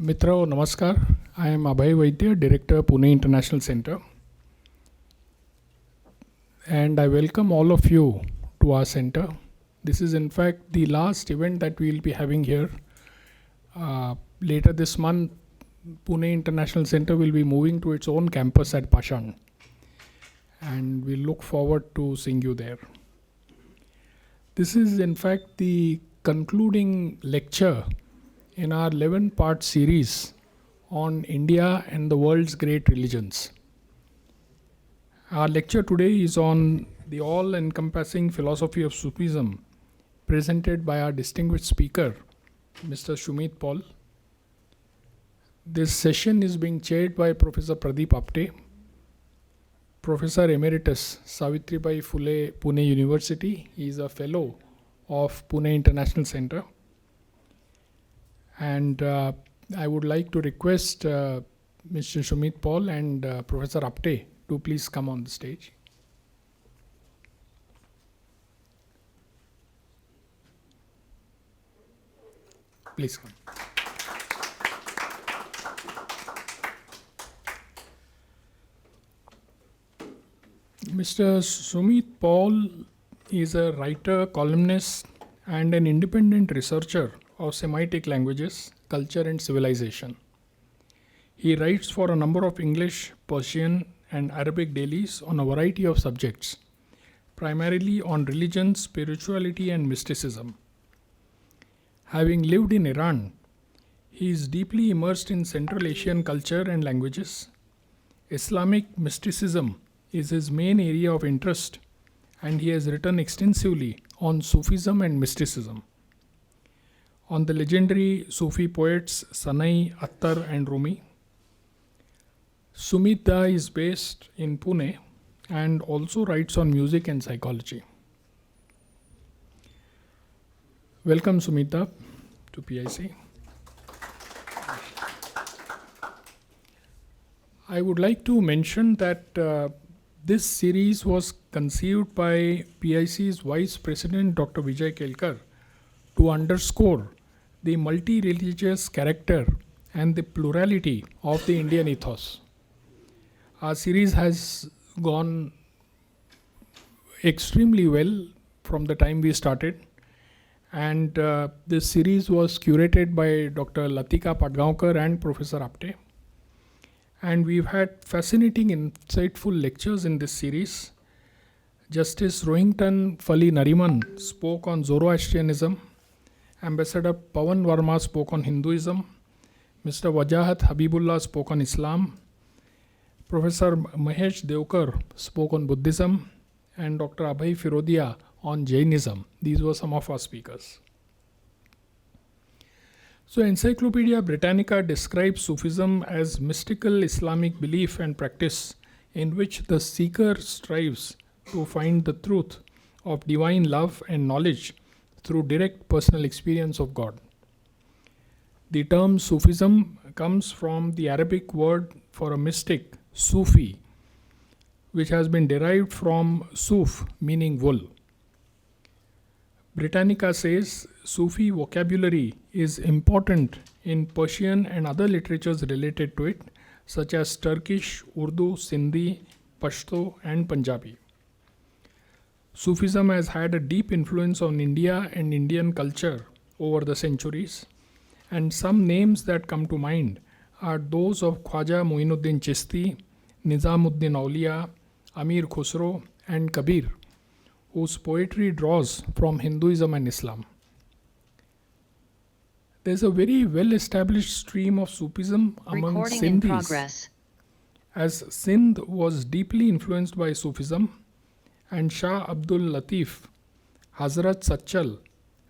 Mitra, Namaskar. I am Abhay, Director, Pune International Centre. And I welcome all of you to our centre. This is in fact the last event that we will be having here. Later this month, Pune International Centre will be moving to its own campus at Pashan. And we look forward to seeing you there. This is in fact the concluding lecture in our 11-part series on India and the world's great religions. Our lecture today is on the all-encompassing philosophy of Sufism, presented by our distinguished speaker, Mr. Sumit Paul. This session is being chaired by Professor Pradeep Apte, Professor Emeritus, Savitribai Phule Pune University. He is a fellow of Pune International Centre. And I would like to request Mr. Sumit Paul and Professor Apte to please come on the stage. Please come. Mr. Sumit Paul is a writer, columnist, and an independent researcher of Semitic languages, culture, and civilization. He writes for a number of English, Persian, and Arabic dailies on a variety of subjects, primarily on religion, spirituality, and mysticism. Having lived in Iran, he is deeply immersed in Central Asian culture and languages. Islamic mysticism is his main area of interest, and he has written extensively on Sufism and mysticism. On the legendary Sufi poets Sanai, Attar, and Rumi. Sumit is based in Pune and also writes on music and psychology. Welcome, Sumita, to PIC. I would like to mention that this series was conceived by PIC's Vice President Dr. Vijay Kelkar to underscore the multi-religious character and the plurality of the Indian ethos. Our series has gone extremely well from the time we started, and this series was curated by Dr. Latika Patgaonkar and Professor Apte. And we've had fascinating, insightful lectures in this series. Justice Rohinton Fali Nariman spoke on Zoroastrianism. Ambassador Pavan Varma spoke on Hinduism. Mr. Wajahat Habibullah spoke on Islam. Professor Mahesh Deokar spoke on Buddhism. And Dr. Abhay Firodia on Jainism. These were some of our speakers. So Encyclopedia Britannica describes Sufism as mystical Islamic belief and practice in which the seeker strives to find the truth of divine love and knowledge through direct personal experience of God. The term Sufism comes from the Arabic word for a mystic, Sufi, which has been derived from Suf, meaning wool. Britannica says Sufi vocabulary is important in Persian and other literatures related to it, such as Turkish, Urdu, Sindhi, Pashto, and Punjabi. Sufism has had a deep influence on India and Indian culture over the centuries, and some names that come to mind are those of Khwaja Muinuddin Chishti, Nizamuddin Auliya, Amir Khusro, and Kabir, whose poetry draws from Hinduism and Islam. There's a very well-established stream of Sufism among Sindhis, as Sindh was deeply influenced by Sufism, and Shah Abdul Latif, Hazrat Sachal,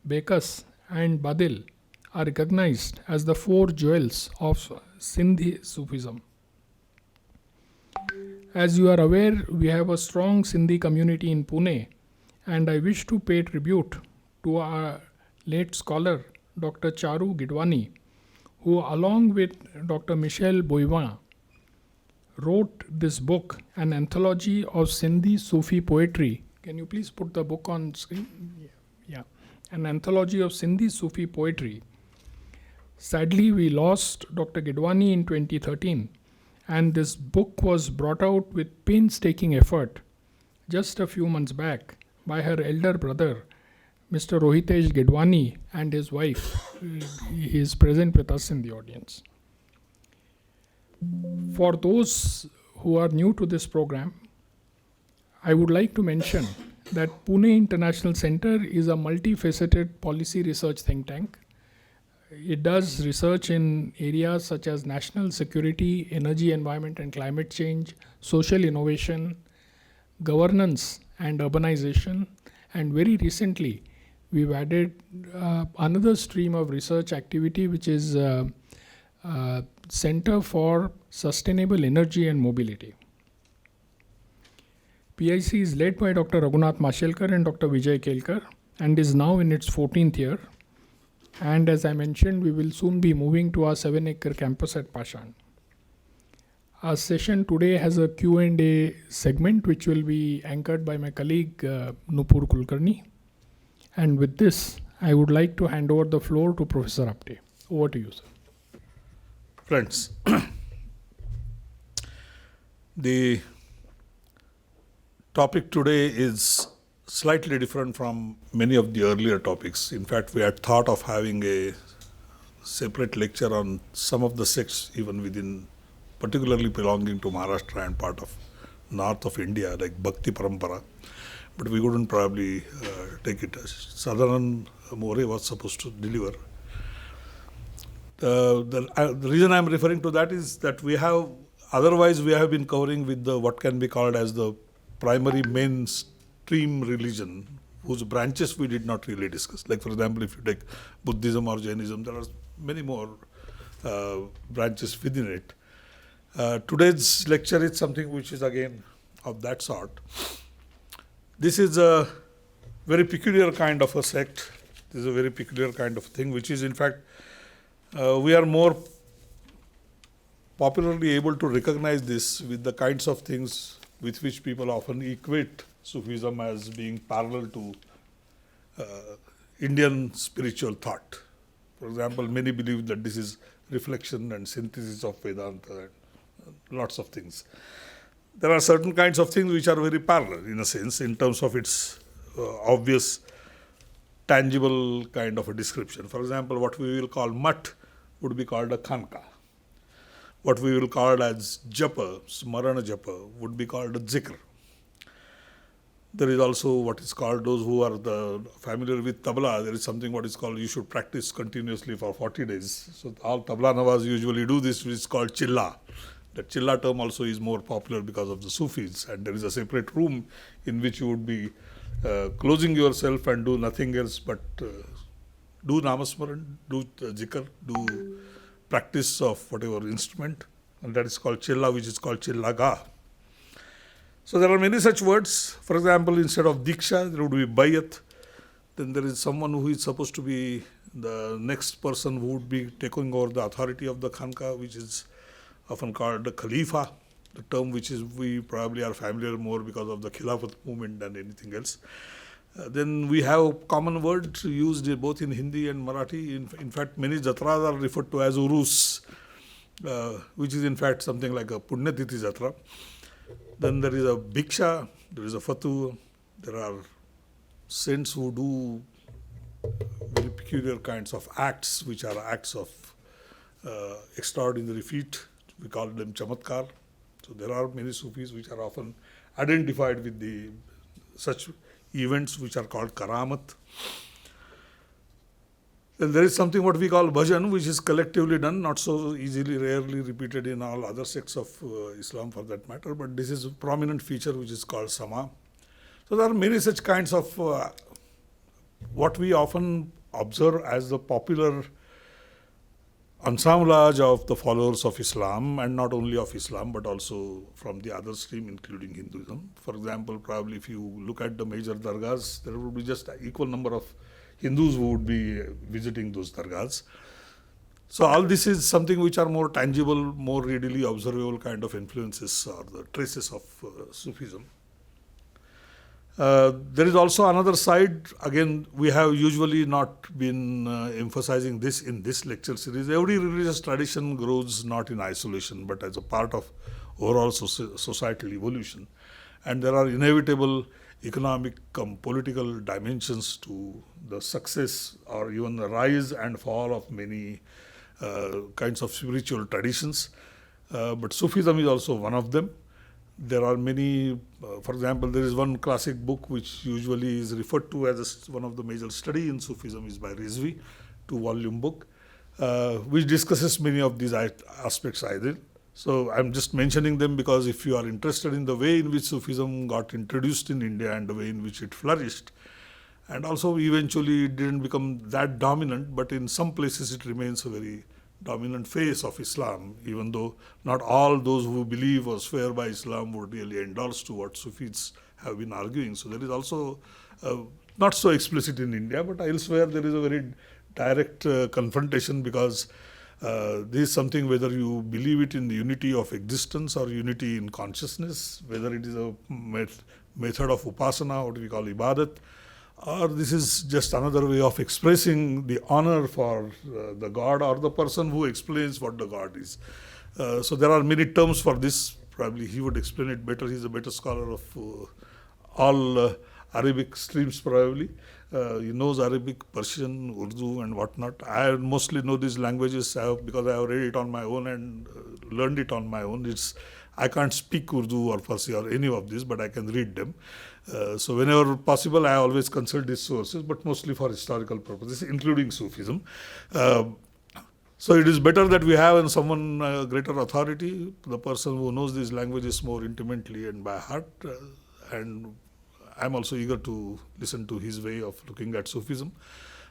Bekas, and Badil are recognized as the four jewels of Sindhi Sufism. As you are aware, we have a strong Sindhi community in Pune, and I wish to pay tribute to our late scholar, Dr. Charu Gidwani, who along with Dr. Michel Boivin wrote this book, an anthology of Sindhi Sufi poetry. Can you please put the book on screen? Yeah. An anthology of Sindhi Sufi poetry, Sadly, we lost Dr. Gidwani in 2013, and this book was brought out with painstaking effort just a few months back by her elder brother, Mr. Rohitesh Gidwani, and his wife. He is present with us in the audience. For those who are new to this program, I would like to mention that Pune International Centre is a multifaceted policy research think tank. It does research in areas such as national security, energy, environment and climate change, social innovation, governance and urbanization, and very recently we've added another stream of research activity, which is Center for Sustainable Energy and Mobility. PIC is led by Dr. Raghunath Mashelkar and Dr. Vijay Kelkar and is now in its 14th year. And as I mentioned, we will soon be moving to our 7-acre campus at Pashan. Our session today has a Q&A segment which will be anchored by my colleague Nupur Kulkarni. And with this, I would like to hand over the floor to Professor Apte. Over to you, sir. Friends, the topic today is slightly different from many of the earlier topics. In fact, we had thought of having a separate lecture on some of the sects even within, particularly belonging to Maharashtra and part of north of India, like Bhakti Parampara. But we couldn't probably take it. Sadhanan More was supposed to deliver. The reason I'm referring to that is that otherwise we have been covering with what can be called as the primary mainstream religion, whose branches we did not really discuss. Like, for example, if you take Buddhism or Jainism, there are many more branches within it. Today's lecture is something which is again of that sort. This is a very peculiar kind of a sect. This is a very peculiar kind of thing, which is in fact, we are more popularly able to recognize this with the kinds of things with which people often equate Sufism as being parallel to Indian spiritual thought. For example, many believe that this is reflection and synthesis of Vedanta and lots of things. There are certain kinds of things which are very parallel in a sense in terms of its obvious tangible kind of a description. For example, what we will call mat would be called a khanka. What we will call as japa, smarana japa, would be called a zikr. There is also what is called, those who are familiar with tabla, there is something what is called, you should practice continuously for 40 days. So all tabla nawaz usually do this, which is called chilla. The chilla term also is more popular because of the Sufis, and there is a separate room in which you would be closing yourself and do nothing else but do namasmaran, do zikr, do practice of whatever instrument, and that is called chilla, which is called chillaga. So there are many such words. For example, instead of diksha, there would be bayat. Then there is someone who is supposed to be the next person who would be taking over the authority of the khanka, which is often called the khalifa, the term which is we probably are familiar more because of the Khilafat movement than anything else. Then we have common words used both in Hindi and Marathi. In fact, many jatras are referred to as urus, which is in fact something like a punyatithi jatra. Then there is a bhiksha, there is a fatu, there are saints who do very peculiar kinds of acts, which are acts of extraordinary feat. We call them chamatkar. So there are many Sufis which are often identified with such events which are called karamat. Then there is something what we call bhajan, which is collectively done, not so easily, rarely repeated in all other sects of Islam for that matter, but this is a prominent feature which is called sama. So there are many such kinds of what we often observe as the popular assemblage of the followers of Islam, and not only of Islam but also from the other stream including Hinduism. For example, probably if you look at the major dargahs, there would be just an equal number of Hindus who would be visiting those dargahs. So all this is something which are more tangible, more readily observable kind of influences or the traces of Sufism. There is also another side. Again, we have usually not been emphasizing this in this lecture series. Every religious tradition grows not in isolation, but as a part of overall societal evolution. And there are inevitable economic, political dimensions to the success or even the rise and fall of many kinds of spiritual traditions. But Sufism is also one of them. There are many, for example, there is one classic book which usually is referred to as one of the major study in Sufism is by Rizvi, 2-volume book, which discusses many of these aspects either. So I'm just mentioning them because if you are interested in the way in which Sufism got introduced in India and the way in which it flourished, and also eventually it didn't become that dominant, but in some places it remains a very dominant face of Islam, even though not all those who believe or swear by Islam would really endorse to what Sufis have been arguing. So there is also, not so explicit in India, but elsewhere there is a very direct confrontation because this is something whether you believe it in the unity of existence or unity in consciousness, whether it is a method of upasana, what we call ibadat, or this is just another way of expressing the honor for the God or the person who explains what the God is. So there are many terms for this. Probably he would explain it better. He's a better scholar of all Arabic streams probably. He knows Arabic, Persian, Urdu and whatnot. I mostly know these languages because I have read it on my own and learned it on my own. I can't speak Urdu or Farsi or any of this, but I can read them. So whenever possible, I always consult these sources, but mostly for historical purposes, including Sufism. So it is better that we have someone greater authority, the person who knows these languages more intimately and by heart. And I'm also eager to listen to his way of looking at Sufism.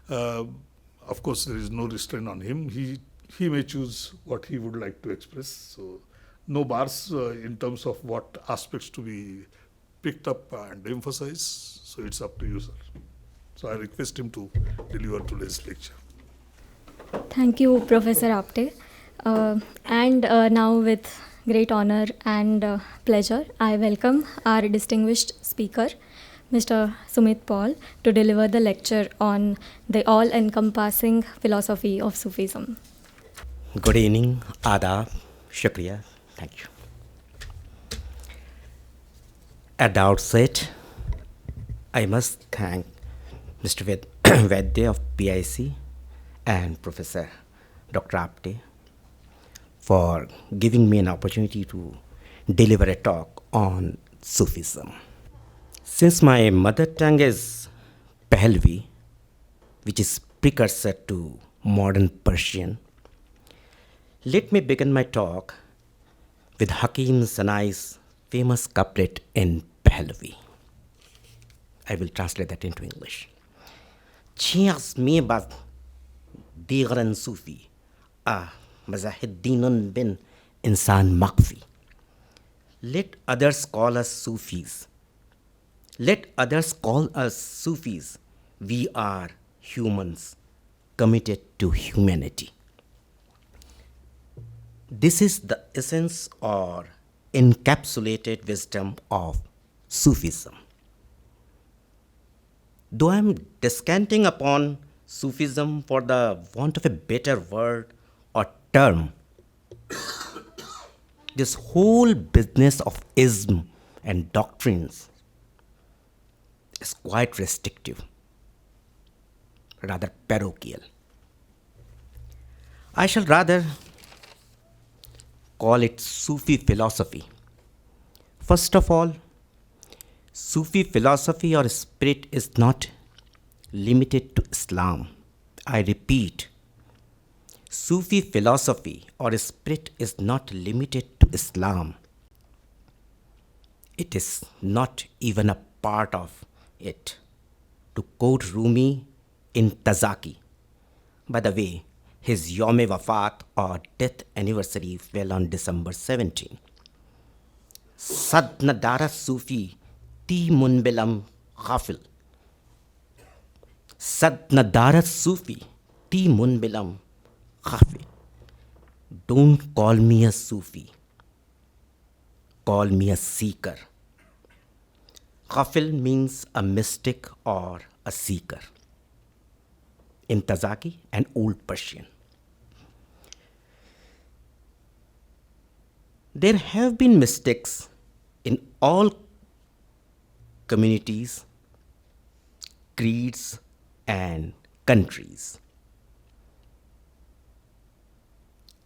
Of course, there is no restraint on him. He may choose what he would like to express. So no bars in terms of what aspects to be picked up and emphasized. So it's up to you, sir. So I request him to deliver today's lecture. Thank you, Professor Apte. And now with great honor and pleasure, I welcome our distinguished speaker, Mr. Sumit Paul, to deliver the lecture on the all-encompassing philosophy of Sufism. Good evening, Adab, Shukriya, thank you. At the outset, I must thank Mr. Vaidya of PIC and Professor Dr. Apte for giving me an opportunity to deliver a talk on Sufism. Since my mother tongue is Pahlavi, which is precursor to modern Persian, let me begin my talk with Hakim Sanai's famous couplet in Pahlavi. I will translate that into English. Chias me bas digran Sufi, Mazahiddinun bin insan makfi. Let others call us Sufis. Let others call us Sufis. We are humans committed to humanity. This is the essence or encapsulated wisdom of Sufism. Though I am descanting upon Sufism for the want of a better word or term, this whole business of ism and doctrines is quite restrictive, rather parochial. I shall rather call it Sufi philosophy. First of all, Sufi philosophy or spirit is not limited to Islam. I repeat, Sufi philosophy or spirit is not limited to Islam. It is not even a part of it. To quote Rumi in Tazaki, by the way, his Yom-e Wafat or death anniversary fell on December 17. Sad nadara Sufi ti munbilam ghafil. Sad nadara Sufi ti munbilam ghafil. Don't call me a Sufi. Call me a seeker. Ghafil means a mystic or a seeker in Tazaki and Old Persian. There have been mystics in all communities, creeds, and countries.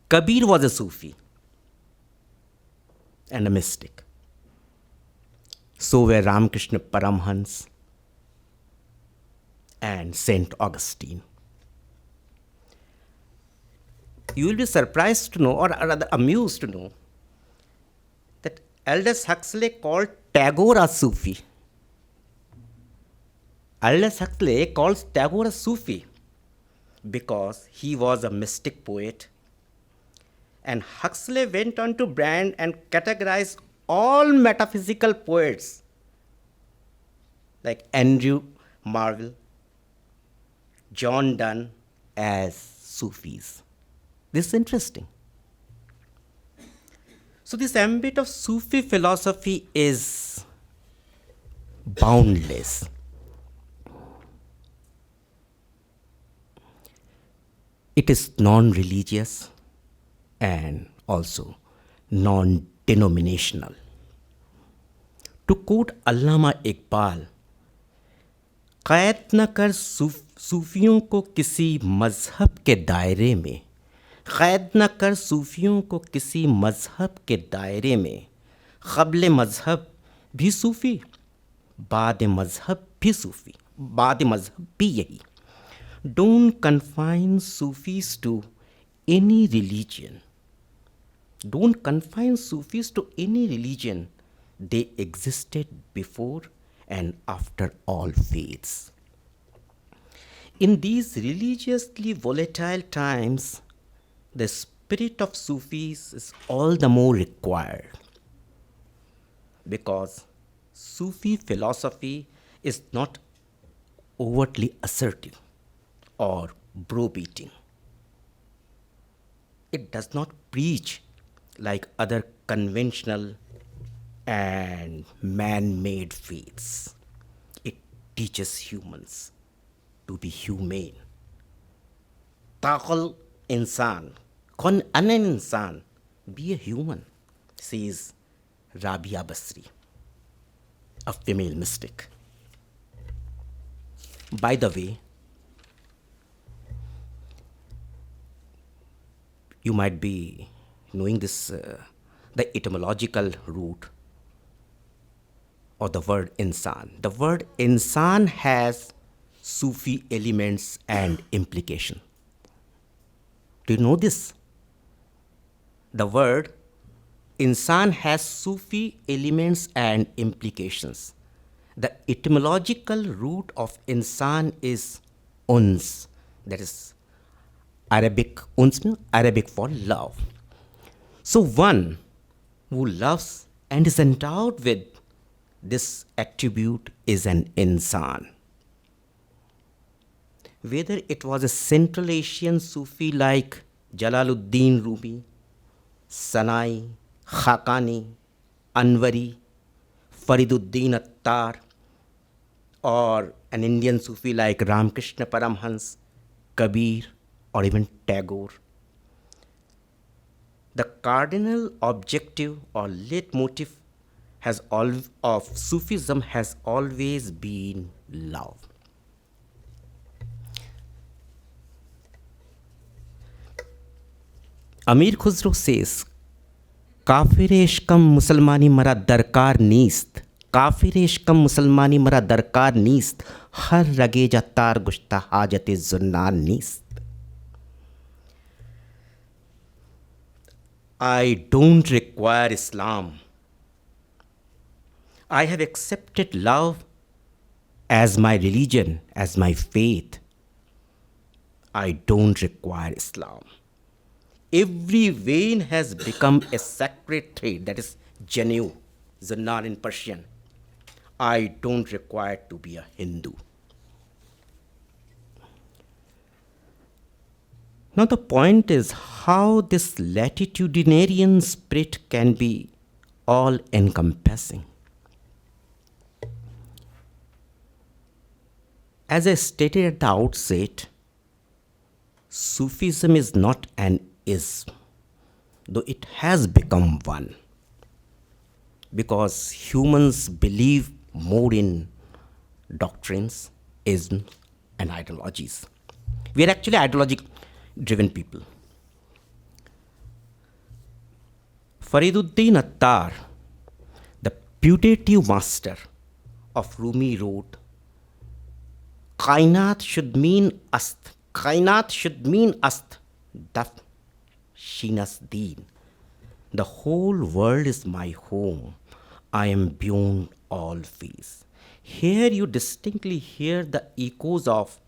Kabir was a Sufi and a mystic. So were Ramakrishna Paramhans and Saint Augustine. You will be surprised to know, or rather amused to know, that Aldous Huxley called Tagore a Sufi. Aldous Huxley calls Tagore a Sufi because he was a mystic poet. And Huxley went on to brand and categorize all metaphysical poets like Andrew Marvell, John Donne as Sufis. This is interesting. So this ambit of Sufi philosophy is boundless. It is non-religious and also non-denominational. To quote Allama Iqbal, कैद न कर सूफियों को किसी मजहब के दायरे में, कैद न कर सूफियों को किसी मजहब के दायरे में, क़ब्ल मजहब भी सूफी, बाद मजहब भी सूफी, बाद मजहब भी यही. Don't confine Sufis to any religion. Don't confine Sufis to any religion. They existed before and after all faiths. In these religiously volatile times, the spirit of Sufis is all the more required because Sufi philosophy is not overtly assertive or browbeating. It does not preach like other conventional and man-made faiths. It teaches humans to be humane. Taqal insan, kun anan insan, be a human, says Rabia Basri, a female mystic. By the way, you might be knowing this, the etymological root of the word insan. The word insan has Sufi elements and implication. Do you know this? The word insan has Sufi elements and implications. The etymological root of insan is uns, that is Arabic, uns means Arabic for love. So one who loves and is endowed with this attribute is an insan. Whether it was a Central Asian Sufi like Jalaluddin Rumi, Sanai, Khaqani, Anwari, Fariduddin Attar, or an Indian Sufi like Ramakrishna Paramhans, Kabir, or even Tagore, the cardinal objective or leitmotif of Sufism has always been love. Amir Khusro says, Kafiresh kam Musalmani mara darkar neest, Kafiresh kam Musalmani mara darkar neest, har rage jatar gushta hajate zunnar neest. I don't require Islam. I have accepted love as my religion, as my faith. I don't require Islam. Every vein has become a sacred thread, that is Janu, Zannar in Persian. I don't require to be a Hindu. Now the point is how this latitudinarian spirit can be all-encompassing. As I stated at the outset, Sufism is not an ism, though it has become one. Because humans believe more in doctrines, isms, and ideologies. We are actually ideologic driven people. Fariduddin Attar, the putative master of Rumi, wrote, Kainat should mean ast. Kainat should mean ast. Daf shinas deen. The whole world is my home. I am beyond all fees. Here you distinctly hear the echoes of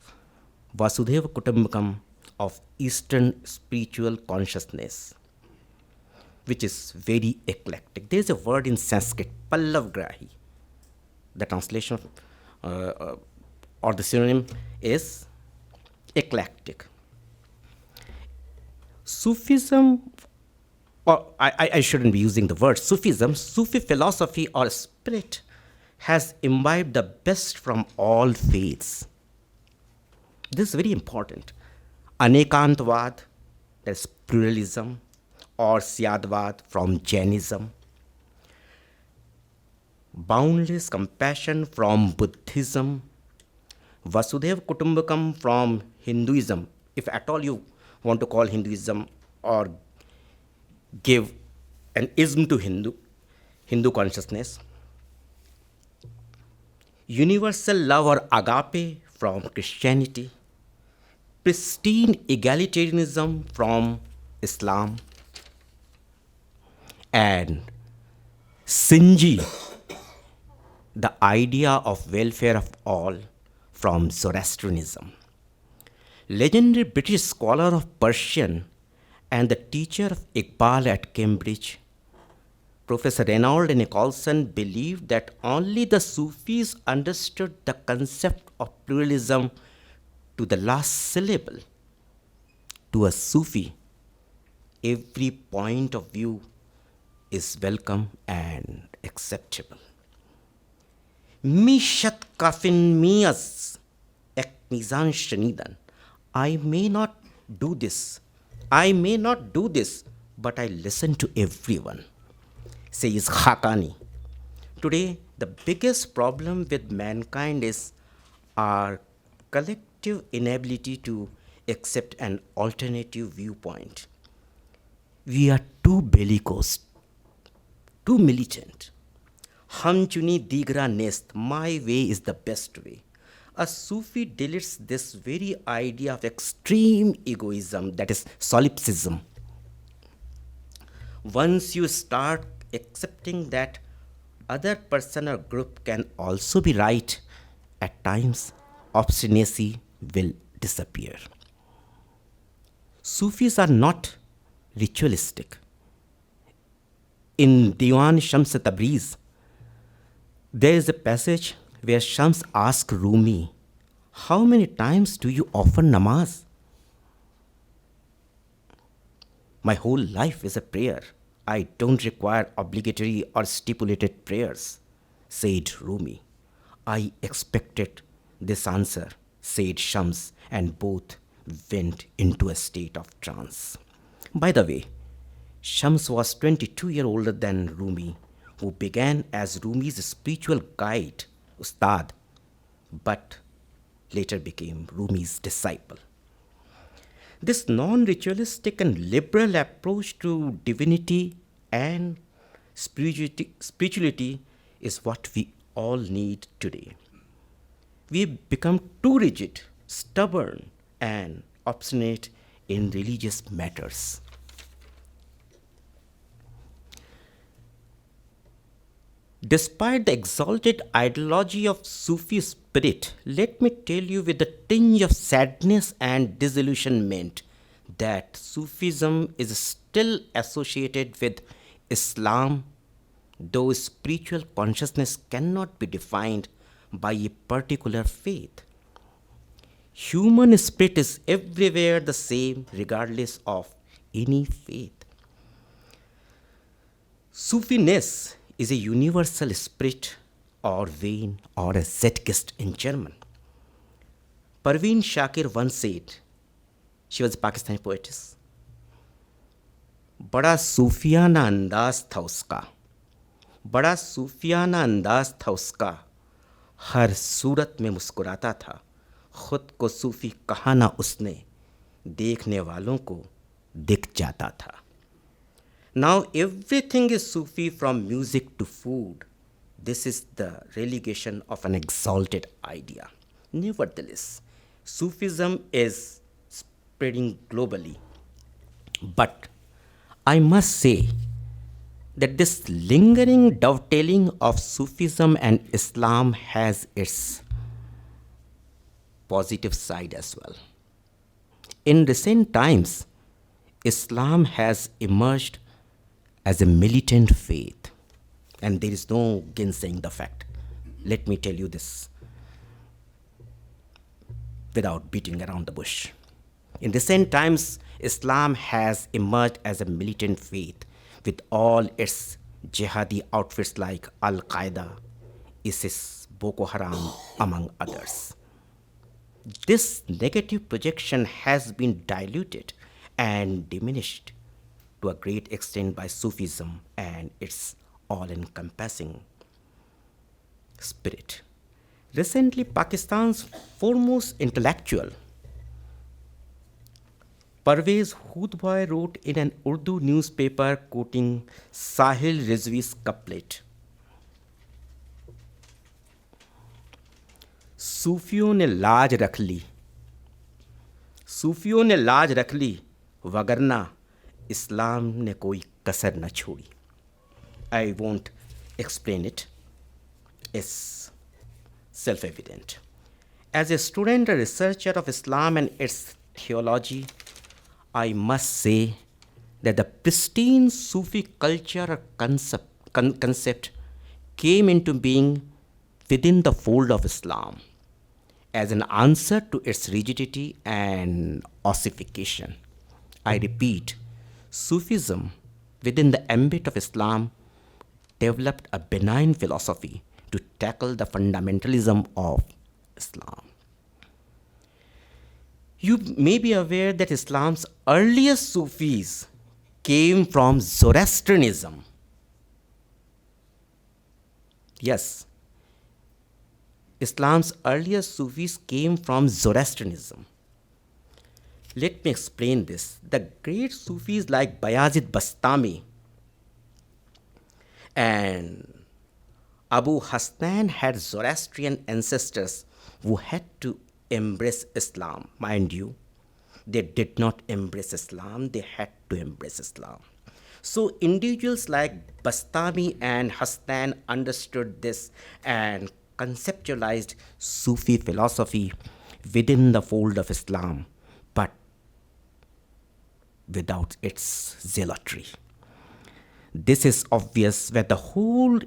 Vasudhaiva Kutumbakam of Eastern spiritual consciousness, which is very eclectic. There is a word in Sanskrit, Pallavgrahi. The translation or the synonym is eclectic. Sufism, or I shouldn't be using the word Sufism, Sufi philosophy or spirit has imbibed the best from all faiths. This is very important. Anekantvad, that's pluralism, or Syadvad from Jainism. Boundless compassion from Buddhism. Vasudhaiva Kutumbakam from Hinduism, if at all you want to call Hinduism or give an ism to Hindu consciousness. Universal love or agape from Christianity. Pristine egalitarianism from Islam. And Sinji, the idea of welfare of all, from Zoroastrianism. Legendary British scholar of Persian and the teacher of Iqbal at Cambridge, Professor Reynold Nicholson believed that only the Sufis understood the concept of pluralism to the last syllable. To a Sufi, every point of view is welcome and acceptable. Mishat kafin mias ek mizan shanidan. I may not do this, but I listen to everyone, says Khaqani. Today, the biggest problem with mankind is our collective inability to accept an alternative viewpoint. We are too bellicose, too militant. Hum chuni digra nest, my way is the best way. A Sufi deletes this very idea of extreme egoism, that is solipsism. Once you start accepting that other person or group can also be right, at times obstinacy will disappear. Sufis are not ritualistic. In Diwan Shams Tabriz, there is a passage where Shams asks Rumi, how many times do you offer namaz? My whole life is a prayer. I don't require obligatory or stipulated prayers, said Rumi. I expected this answer, said Shams, and both went into a state of trance. By the way, Shams was 22 years older than Rumi, who began as Rumi's spiritual guide, Ustad, but later became Rumi's disciple. This non-ritualistic and liberal approach to divinity and spirituality is what we all need today. We've become too rigid, stubborn, and obstinate in religious matters. Despite the exalted ideology of Sufi spirit, let me tell you with a tinge of sadness and disillusionment that Sufism is still associated with Islam, though spiritual consciousness cannot be defined by a particular faith. Human spirit is everywhere the same, regardless of any faith. Sufiness is a universal spirit or vein or a Zeitgeist in German. Parveen Shakir once said, she was a Pakistani poetess, बड़ा सूफियाना अंदाज था उसका, बड़ा सूफियाना अंदाज था उसका, हर सूरत में मुस्कुराता था, खुद को सूफी कहा ना उसने, देखने वालों को दिख जाता था. Now everything is Sufi from music to food. This is the relegation of an exalted idea. Nevertheless, Sufism is spreading globally. But I must say that this lingering dovetailing of Sufism and Islam has its positive side as well. In recent times, Islam has emerged as a militant faith, and there is no gainsaying the fact. Let me tell you this without beating around the bush. In recent times, Islam has emerged as a militant faith with all its jihadi outfits like Al-Qaeda, ISIS, Boko Haram, among others. This negative projection has been diluted and diminished to a great extent by Sufism and its all-encompassing spirit. Recently, Pakistan's foremost intellectual, Parvez Hoodbhoy, wrote in an Urdu newspaper quoting Sahil Rizvi's couplet, सूफियों ने लाज रख ली, सूफियों ने लाज रख ली, वगरना इस्लाम ने कोई कसर न छोड़ी. I won't explain it. It's self-evident. As a student, a researcher of Islam and its theology, I must say that the pristine Sufi culture or concept came into being within the fold of Islam as an answer to its rigidity and ossification. I repeat, Sufism within the ambit of Islam developed a benign philosophy to tackle the fundamentalism of Islam. You may be aware that Islam's earliest Sufis came from Zoroastrianism. Yes, Islam's earliest Sufis came from Zoroastrianism. Let me explain this. The great Sufis like Bayazid Bastami and Abu Hassan had Zoroastrian ancestors who had to embrace Islam. Mind you, they did not embrace Islam, they had to embrace Islam. So individuals like Bastami and Hassan understood this and conceptualized Sufi philosophy within the fold of Islam, but without its zealotry. This is obvious when the whole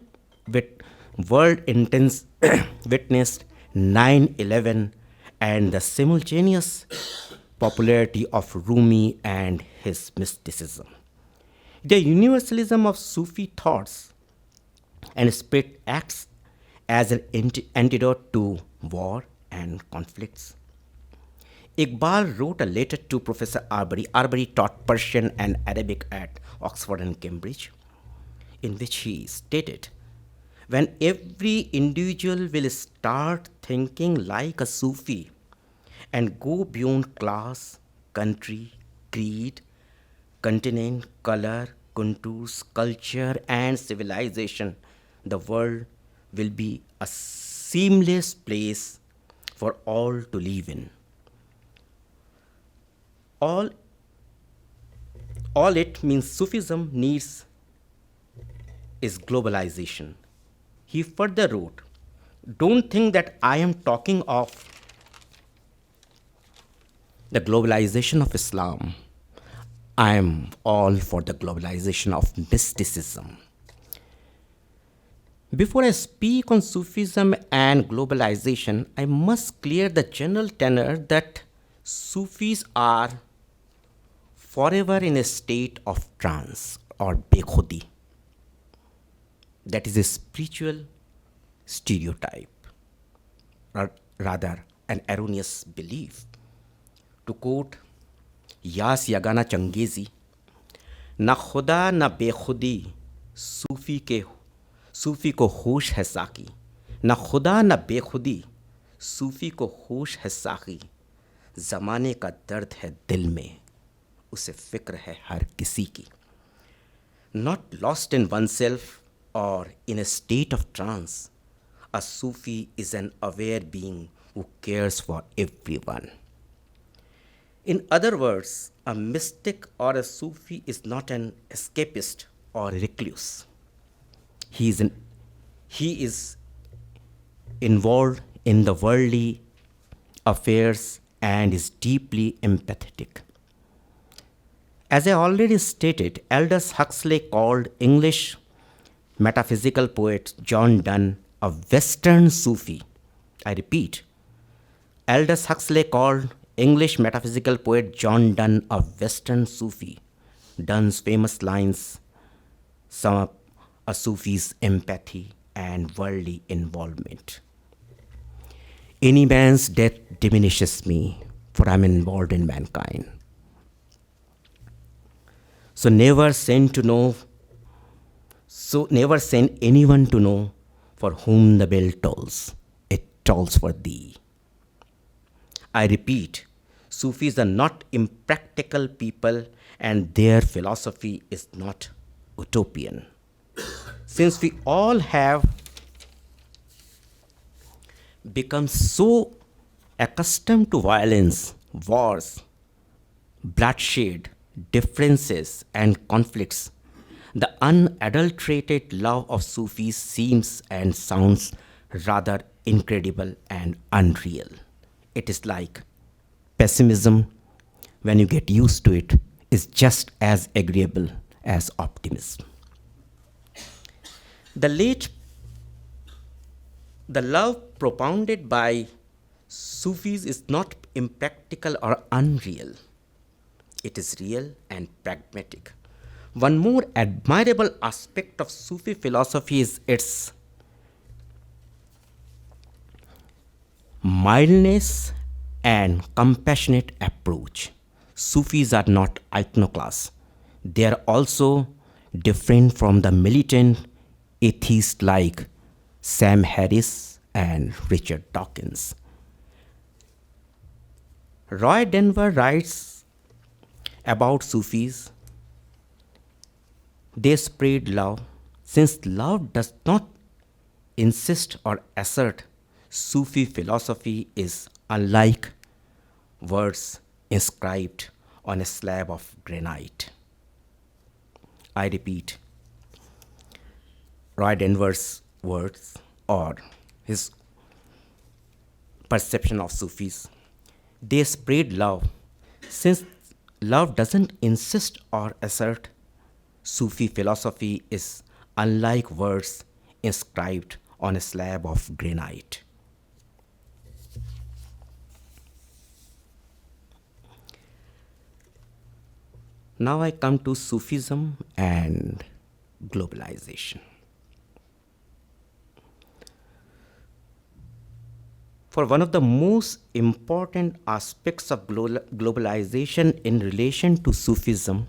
world witnessed 9/11 and the simultaneous popularity of Rumi and his mysticism. The universalism of Sufi thoughts and spirit acts as an antidote to war and conflicts. Iqbal wrote a letter to Professor Arbery. Arbery taught Persian and Arabic at Oxford and Cambridge, in which he stated, when every individual will start thinking like a Sufi and go beyond class, country, creed, continent, color, contours, culture, and civilization, the world will be a seamless place for all to live in. All it means Sufism needs is globalization. He further wrote, don't think that I am talking of the globalization of Islam. I am all for the globalization of mysticism. Before I speak on Sufism and globalization, I must clear the general tenor that Sufis are forever in a state of trance or bekhudi. That is a spiritual stereotype, or rather an erroneous belief. To quote Yas Yagana Changezi, na khuda na bekhudi, सूफी को होश है साकी, ना खुदा ना बेखुदी, सूफी को होश है साकी, ज़माने का दर्द है दिल में, उसे फ़िक्र है हर किसी की. Not lost in oneself or in a state of trance, a Sufi is an aware being who cares for everyone. In other words, a mystic or a Sufi is not an escapist or recluse. He is involved in the worldly affairs and is deeply empathetic. As I already stated, Aldous Huxley called English metaphysical poet John Donne a Western Sufi. I repeat, Aldous Huxley called English metaphysical poet John Donne a Western Sufi. Donne's famous lines sum up a Sufi's empathy and worldly involvement. Any man's death diminishes me, for I am involved in mankind. So never send anyone to know for whom the bell tolls. It tolls for thee. I repeat, Sufis are not impractical people and their philosophy is not utopian. Since we all have become so accustomed to violence, wars, bloodshed, differences, and conflicts, the unadulterated love of Sufis seems and sounds rather incredible and unreal. It is like pessimism, when you get used to it, is just as agreeable as optimism. The love propounded by Sufis is not impractical or unreal. It is real and pragmatic. One more admirable aspect of Sufi philosophy is its mildness and compassionate approach. Sufis are not iconoclasts. They are also different from the militant atheists like Sam Harris and Richard Dawkins. Roy Denver writes about Sufis. They spread love. Since love does not insist or assert, Sufi philosophy is unlike words inscribed on a slab of granite. I repeat, Roy Denver's words or his perception of Sufis. They spread love. Since love doesn't insist or assert, Sufi philosophy is unlike words inscribed on a slab of granite. Now I come to Sufism and globalization. For one of the most important aspects of globalization in relation to Sufism,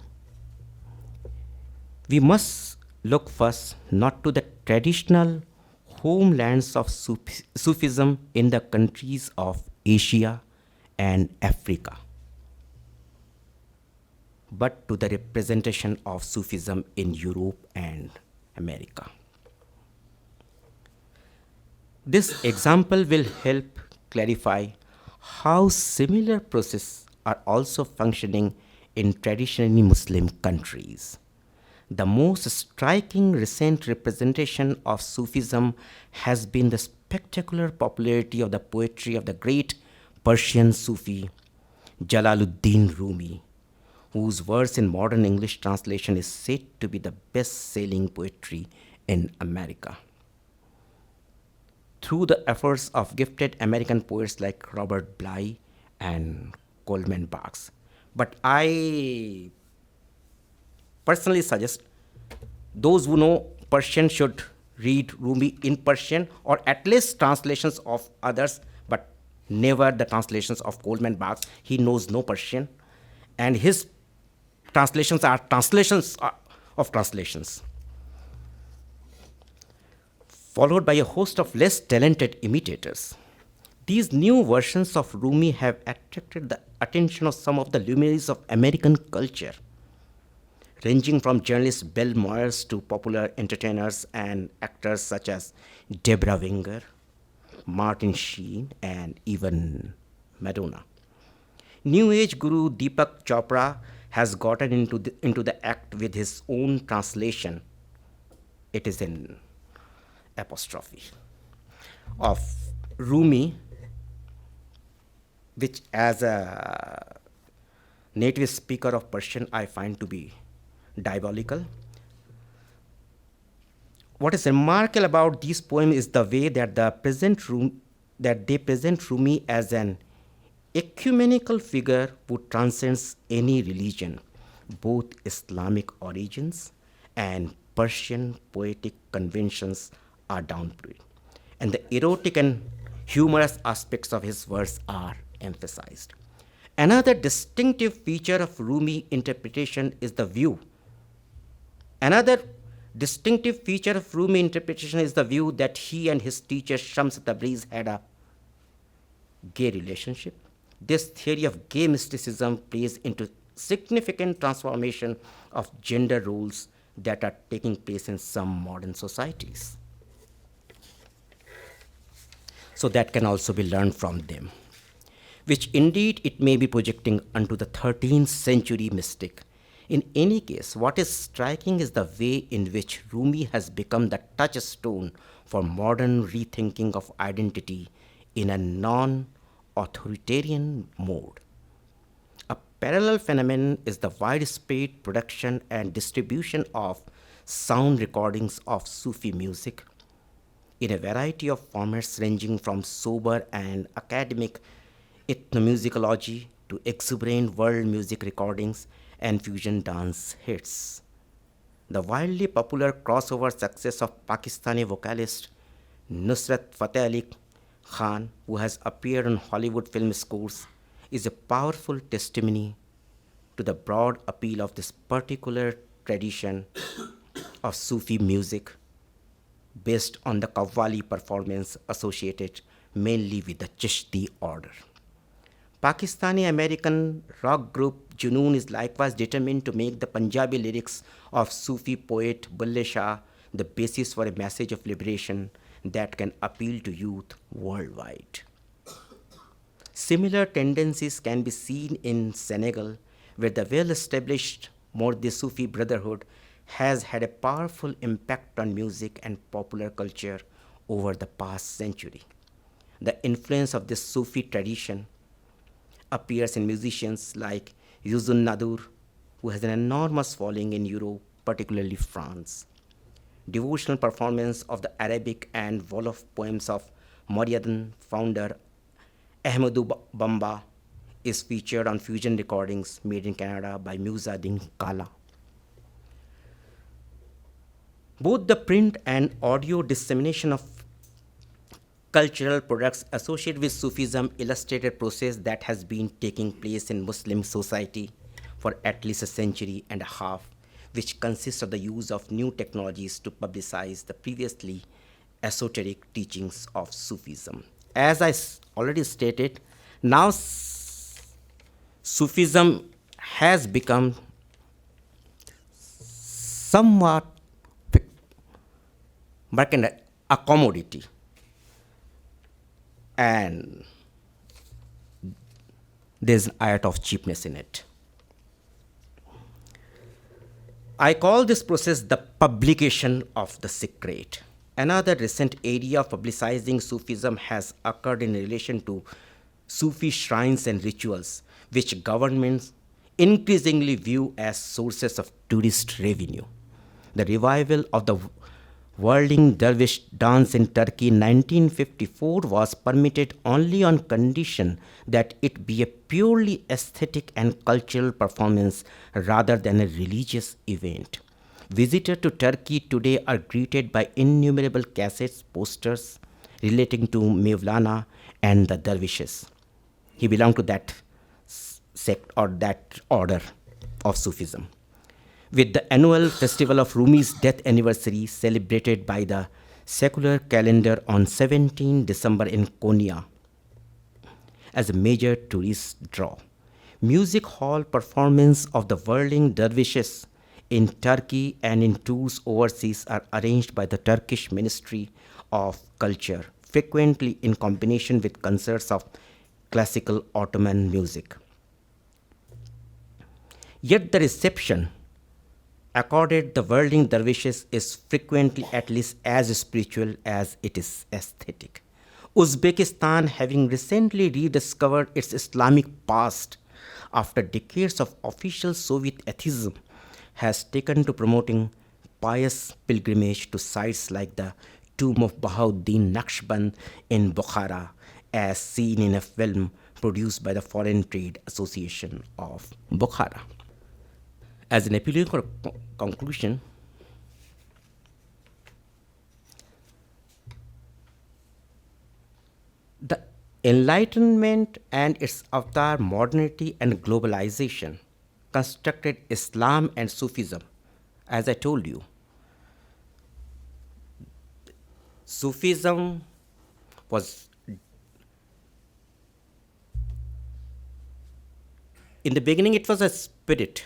we must look first not to the traditional homelands of Sufism in the countries of Asia and Africa, but to the representation of Sufism in Europe and America. This example will help clarify how similar processes are also functioning in traditionally Muslim countries. The most striking recent representation of Sufism has been the spectacular popularity of the poetry of the great Persian Sufi Jalaluddin Rumi, whose verse in modern English translation is said to be the best-selling poetry in America. Through the efforts of gifted American poets like Robert Bly and Coleman Barks. But I personally suggest those who know Persian should read Rumi in Persian or at least translations of others, but never the translations of Coleman Barks. He knows no Persian, and his translations are translations of translations, followed by a host of less talented imitators. These new versions of Rumi have attracted the attention of some of the luminaries of American culture, ranging from journalist Bill Moyers to popular entertainers and actors such as Deborah Winger, Martin Sheen, and even Madonna. New Age guru Deepak Chopra has gotten into the act with his own translation. It is in apostrophe of Rumi, which as a native speaker of Persian I find to be diabolical. What is remarkable about these poems is the way that they present Rumi as an ecumenical figure who transcends any religion, both Islamic origins and Persian poetic conventions are downplayed, and the erotic and humorous aspects of his verse are emphasized. Another distinctive feature of Rumi interpretation is the view. Another distinctive feature of Rumi interpretation is the view that he and his teacher Shams Tabriz had a gay relationship. This theory of gay mysticism plays into significant transformation of gender roles that are taking place in some modern societies. So that can also be learned from them, which indeed it may be projecting unto the 13th century mystic. In any case, what is striking is the way in which Rumi has become the touchstone for modern rethinking of identity in a non-authoritarian mode. A parallel phenomenon is the widespread production and distribution of sound recordings of Sufi music in a variety of formats ranging from sober and academic ethnomusicology to exuberant world music recordings and fusion dance hits. The wildly popular crossover success of Pakistani vocalist Nusrat Fateh Ali Khan, who has appeared on Hollywood film scores, is a powerful testimony to the broad appeal of this particular tradition of Sufi music based on the Qawwali performance associated mainly with the Chishti order. Pakistani American rock group Junoon is likewise determined to make the Punjabi lyrics of Sufi poet Bulle Shah the basis for a message of liberation that can appeal to youth worldwide. Similar tendencies can be seen in Senegal, where the well-established Mordi Sufi Brotherhood has had a powerful impact on music and popular culture over the past century. The influence of this Sufi tradition appears in musicians like Yuzun Nadur, who has an enormous following in Europe, particularly France. Devotional performance of the Arabic and Wolof poems of Moradin founder Ahmadu Bamba is featured on fusion recordings made in Canada by Musa-Din Kala. Both the print and audio dissemination of cultural products associated with Sufism illustrate a process that has been taking place in Muslim society for at least a century and a half, which consists of the use of new technologies to publicize the previously esoteric teachings of Sufism. As I already stated, now Sufism has become somewhat a commodity, and there's an art of cheapness in it. I call this process the publication of the secret. Another recent area of publicizing Sufism has occurred in relation to Sufi shrines and rituals, which governments increasingly view as sources of tourist revenue. The revival of the whirling dervish dance in Turkey in 1954 was permitted only on condition that it be a purely aesthetic and cultural performance rather than a religious event. Visitors to Turkey today are greeted by innumerable cassettes, posters relating to Mevlana and the dervishes. He belonged to that sect or that order of Sufism. With the annual festival of Rumi's death anniversary celebrated by the secular calendar on 17 December in Konya as a major tourist draw. Music hall performance of the whirling dervishes in Turkey and in tours overseas are arranged by the Turkish Ministry of Culture, frequently in combination with concerts of classical Ottoman music. Yet the reception accorded the whirling dervishes is frequently at least as spiritual as it is aesthetic. Uzbekistan, having recently rediscovered its Islamic past after decades of official Soviet atheism, has taken to promoting pious pilgrimage to sites like the tomb of Bahauddin Naqshband in Bukhara, as seen in a film produced by the Foreign Trade Association of Bukhara. As an appealing conclusion, the Enlightenment and its avatar, modernity and globalization, constructed Islam and Sufism. As I told you, Sufism was, in the beginning, it was a spirit.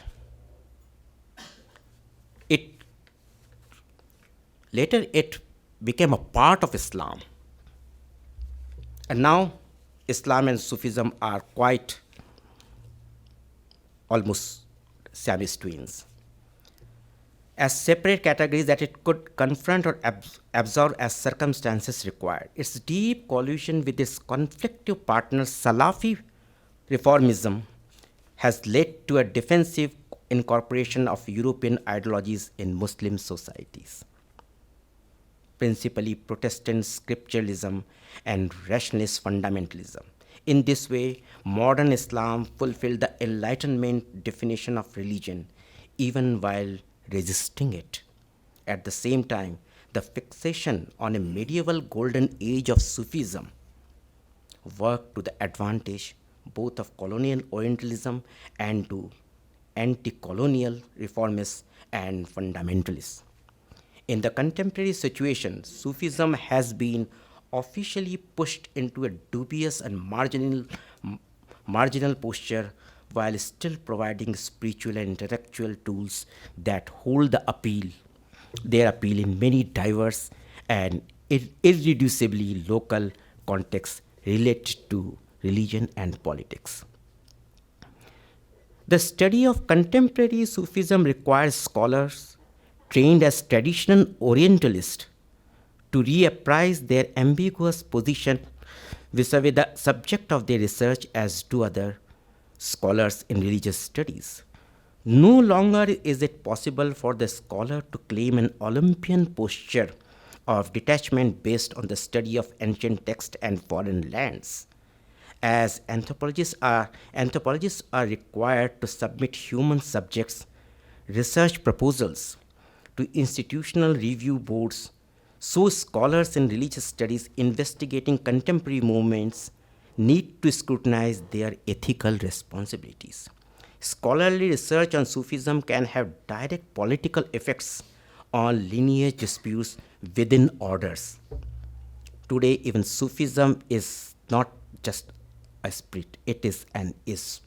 Later it became a part of Islam. And now Islam and Sufism are quite almost Siamese twins, as separate categories that it could confront or absorb as circumstances required. Its deep collusion with its conflictive partner Salafi reformism has led to a defensive incorporation of European ideologies in Muslim societies, principally Protestant scripturalism and rationalist fundamentalism. In this way, modern Islam fulfilled the Enlightenment definition of religion, even while resisting it. At the same time, the fixation on a medieval golden age of Sufism worked to the advantage both of colonial Orientalism and to anti-colonial reformists and fundamentalists. In the contemporary situation, Sufism has been officially pushed into a dubious and marginal posture, while still providing spiritual and intellectual tools that hold their appeal in many diverse and irreducibly local contexts related to religion and politics. The study of contemporary Sufism requires scholars trained as traditional Orientalists to reappraise their ambiguous position vis-a-vis the subject of their research, as do other scholars in religious studies. No longer is it possible for the scholar to claim an Olympian posture of detachment based on the study of ancient texts and foreign lands, as anthropologists are required to submit human subjects research proposals to institutional review boards. So scholars in religious studies investigating contemporary movements need to scrutinize their ethical responsibilities. Scholarly research on Sufism can have direct political effects on lineage disputes within orders. Today, even Sufism is not just a spirit, it is an ism.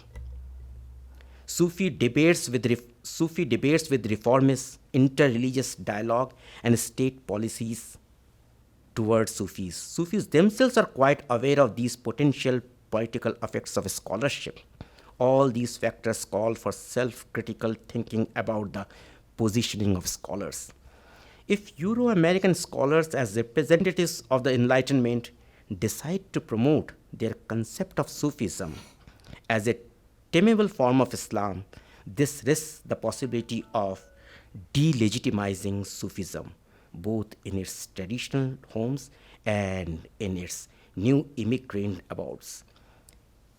Sufi debates with reformists, inter-religious dialogue, and state policies towards Sufis. Sufis themselves are quite aware of these potential political effects of scholarship. All these factors call for self-critical thinking about the positioning of scholars. If Euro-American scholars, as representatives of the Enlightenment, decide to promote their concept of Sufism as a teamable form of Islam, this risks the possibility of delegitimizing Sufism, both in its traditional homes and in its new immigrant abodes,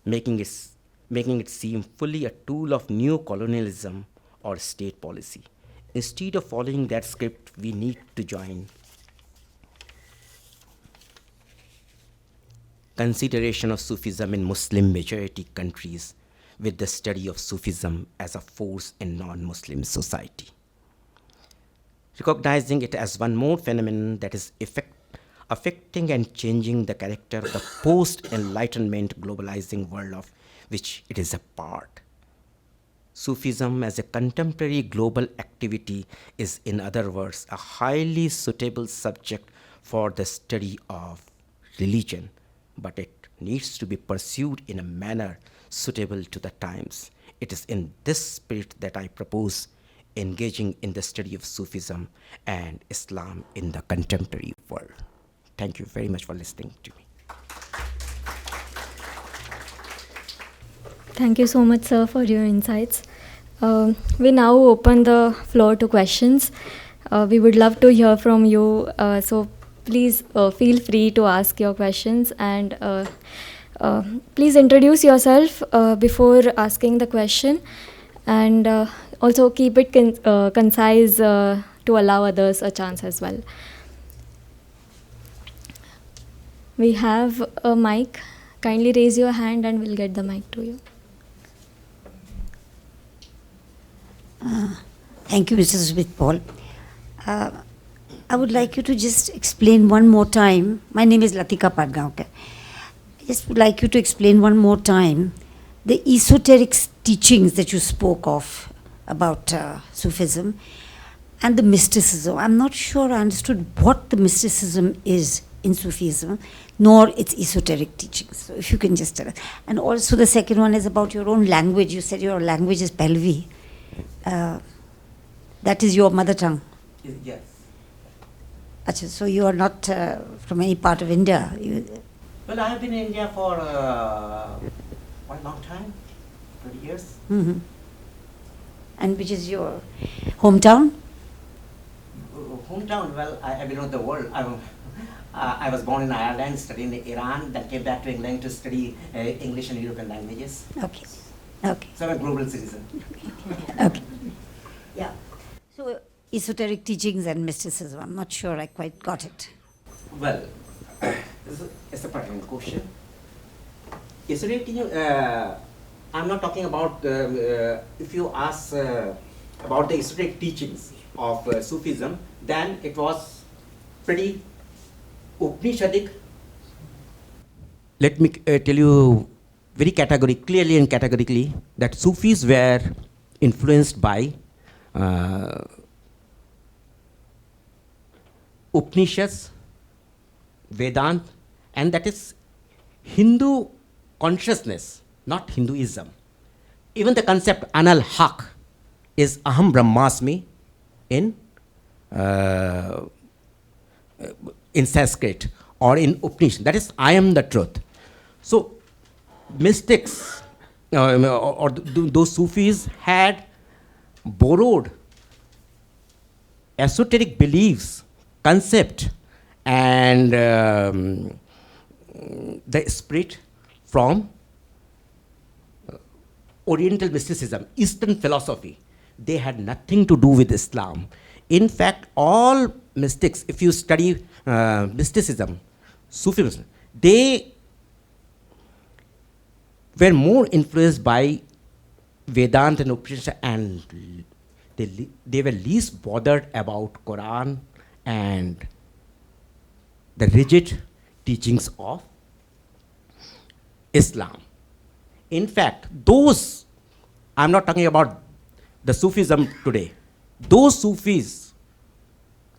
making it seem fully a tool of neo-colonialism or state policy. Instead of following that script, we need to join consideration of Sufism in Muslim majority countries with the study of Sufism as a force in non-Muslim society. Recognizing it as one more phenomenon that is affecting and changing the character of the post-enlightenment globalizing world of which it is a part. Sufism as a contemporary global activity is, in other words, a highly suitable subject for the study of religion, but it needs to be pursued in a manner suitable to the times. It is in this spirit that I propose engaging in the study of Sufism and Islam in the contemporary world. Thank you very much for listening to me. Thank you so much, sir, for your insights. We now open the floor to questions. We would love to hear from you, so please feel free to ask your questions, and please introduce yourself before asking the question, and also keep it concise to allow others a chance as well. We have a mic. Kindly raise your hand and we'll get the mic to you. Thank you, Mr. Sumit Paul. I would like you to just explain one more time. My name is Latika Padgaonkar. I just would like you to explain one more time the esoteric teachings that you spoke of about Sufism and the mysticism. I'm not sure I understood what the mysticism is in Sufism, nor its esoteric teachings. So if you can just tell us. And also the second one is about your own language. You said your language is Pelvi. That is your mother tongue. Yes. Achha, so you are not from any part of India. Well, I have been in India for quite a long time, 20 years. Mm-hmm. And which is your hometown? Hometown, well, I belong to the world. I was born in Ireland, studied in Iran, then came back to England to study English and European languages. Okay. Okay. So I'm a global citizen. Okay. Yeah. So esoteric teachings and mysticism. I'm not sure I quite got it. Well, it's a pertinent question. Esoteric teaching, I'm not talking about, if you ask about the esoteric teachings of Sufism, then it was pretty Upanishadic. Let me tell you very clearly and categorically that Sufis were influenced by Upanishads, Vedanta, and that is Hindu consciousness, not Hinduism. Even the concept Anal Haq is Aham Brahmasmi in Sanskrit or in Upanishad. That is, I am the truth. So, mystics or those Sufis had borrowed esoteric beliefs, concept, and the spirit from Oriental mysticism, Eastern philosophy. They had nothing to do with Islam. In fact, all mystics, if you study mysticism, Sufism, they were more influenced by Vedanta and Upanishad, and they were least bothered about Quran and the rigid teachings of Islam. In fact, those, I'm not talking about the Sufism today, those Sufis,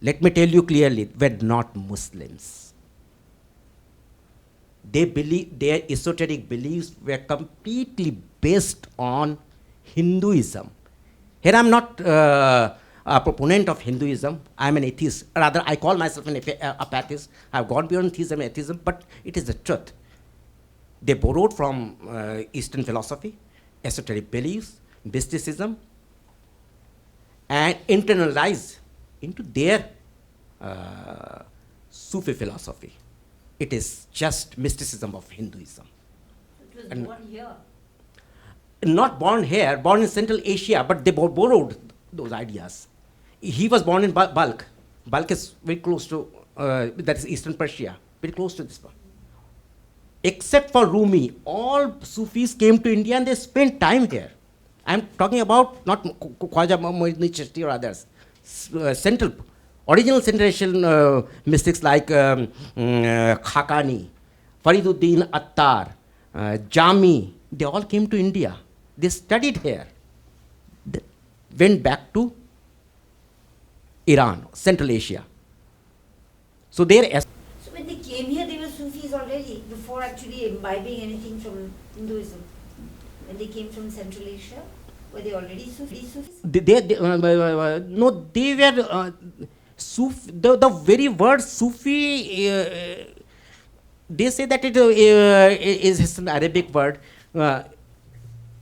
let me tell you clearly, were not Muslims. Their esoteric beliefs were completely based on Hinduism. Here I'm not a proponent of Hinduism. I'm an atheist. Rather, I call myself an atheist. I've gone beyond theism and atheism, but it is the truth. They borrowed from Eastern philosophy, esoteric beliefs, mysticism, and internalized into their Sufi philosophy. It is just mysticism of Hinduism. It was born here. Not born here, born in Central Asia, but they borrowed those ideas. He was born in Balkh. Balkh is very close to, that is Eastern Persia, very close to this one. except for Rumi, all Sufis came to India and they spent time here. I'm talking about not Khwaja Muhyiddin Chishti or others. Central, original Central mystics like Khakani, Fariduddin Attar, Jami, they all came to India. They studied here. They went back to Iran, Central Asia. So there. So when they came here, they were Sufis already, before actually imbibing anything from Hinduism. When they came from Central Asia, were they already Sufis? No, they were Sufi. The very word Sufi, they say that it is an Arabic word.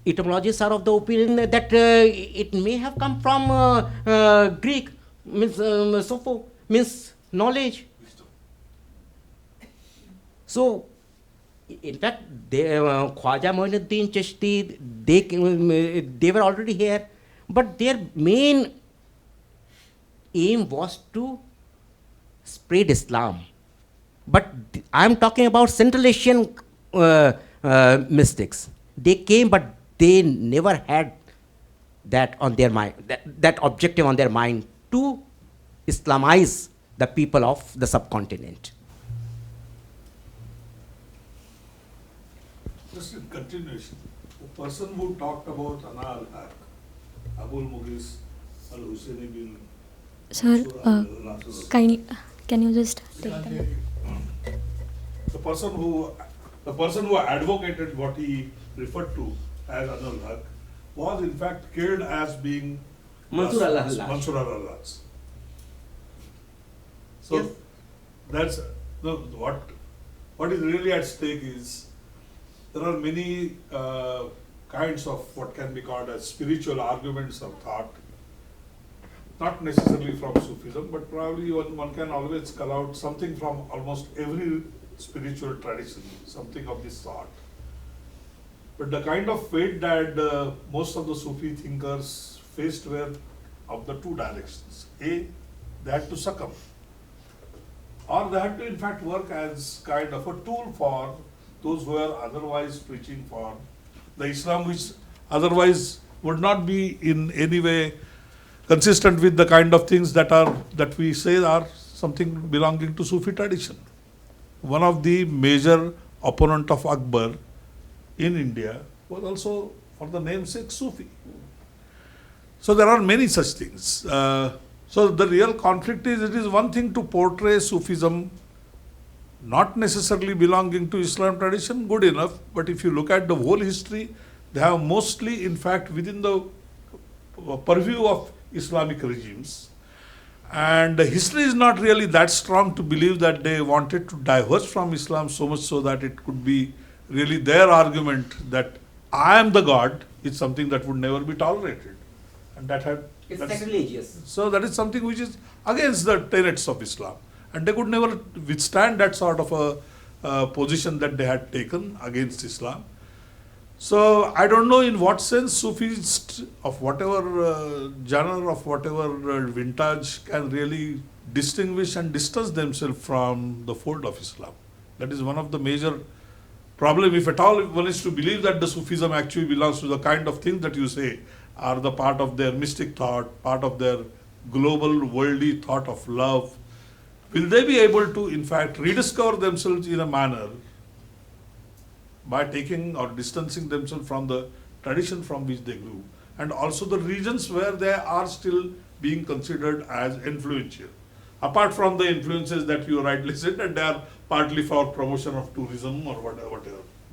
Etymologists are of the opinion that it may have come from Greek, means Sopho, means knowledge. So, in fact, Khwaja Muhyiddin Chishti, they were already here, but their main aim was to spread Islam. But I am talking about Central Asian mystics. They came, but they never had that on their mind, that objective on their mind to Islamize the people of the subcontinent. Just in continuation, the person who talked about Ana al-Haq, Abul Mughis al-Husseini bin Sir, Mansur can you just take them? the person who advocated what he referred to as Ana al-Haq was in fact killed as being Mansur al-Hallaj. Mansur al-Hallaj. So Yes. that's what is really at stake is there are many kinds of what can be called as spiritual arguments of thought, not necessarily from Sufism, but probably one can always cull out something from almost every spiritual tradition, something of this sort. But the kind of fate that most of the Sufi thinkers faced were of the two directions. A, they had to succumb, or they had to in fact work as kind of a tool for those who are otherwise preaching for the Islam which otherwise would not be in any way consistent with the kind of things that we say are something belonging to Sufi tradition. One of the major opponent of Akbar in India was also for the namesake Sufi. So there are many such things. So the real conflict is, it is one thing to portray Sufism not necessarily belonging to Islam tradition, good enough, but if you look at the whole history, they have mostly in fact within the purview of Islamic regimes. And the history is not really that strong to believe that they wanted to diverge from Islam so much so that it could be really their argument that I am the God is something that would never be tolerated. And that had... It's sacrilegious. So that is something which is against the tenets of Islam. And they could never withstand that sort of a position that they had taken against Islam. So I don't know in what sense Sufis of whatever genre, of whatever vintage can really distinguish and distance themselves from the fold of Islam. That is one of the major problems, if at all one is to believe that the Sufism actually belongs to the kind of things that you say are the part of their mystic thought, part of their global worldly thought of love. Will they be able to, in fact, rediscover themselves in a manner by taking or distancing themselves from the tradition from which they grew, and also the regions where they are still being considered as influential? Apart from the influences that you rightly said, that they are partly for promotion of tourism or whatever.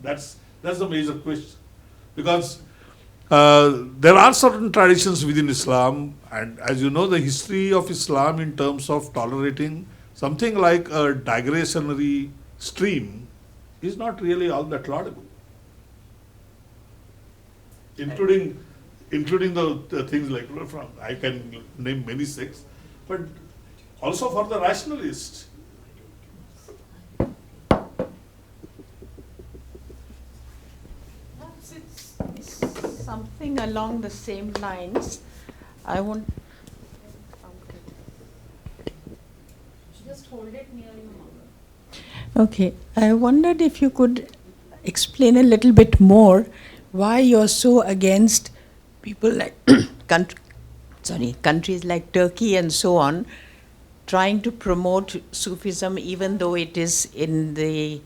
That's the major question. Because there are certain traditions within Islam, and as you know, the history of Islam in terms of tolerating something like a digressionary stream is not really all that laudable. Including the things like, I can name many sects, but also for the rationalists. It's something along the same lines. I won't. Just hold it near your mouth. Okay. I wondered if you could explain a little bit more why you're so against people like countries like Turkey and so on, trying to promote Sufism even though it is in the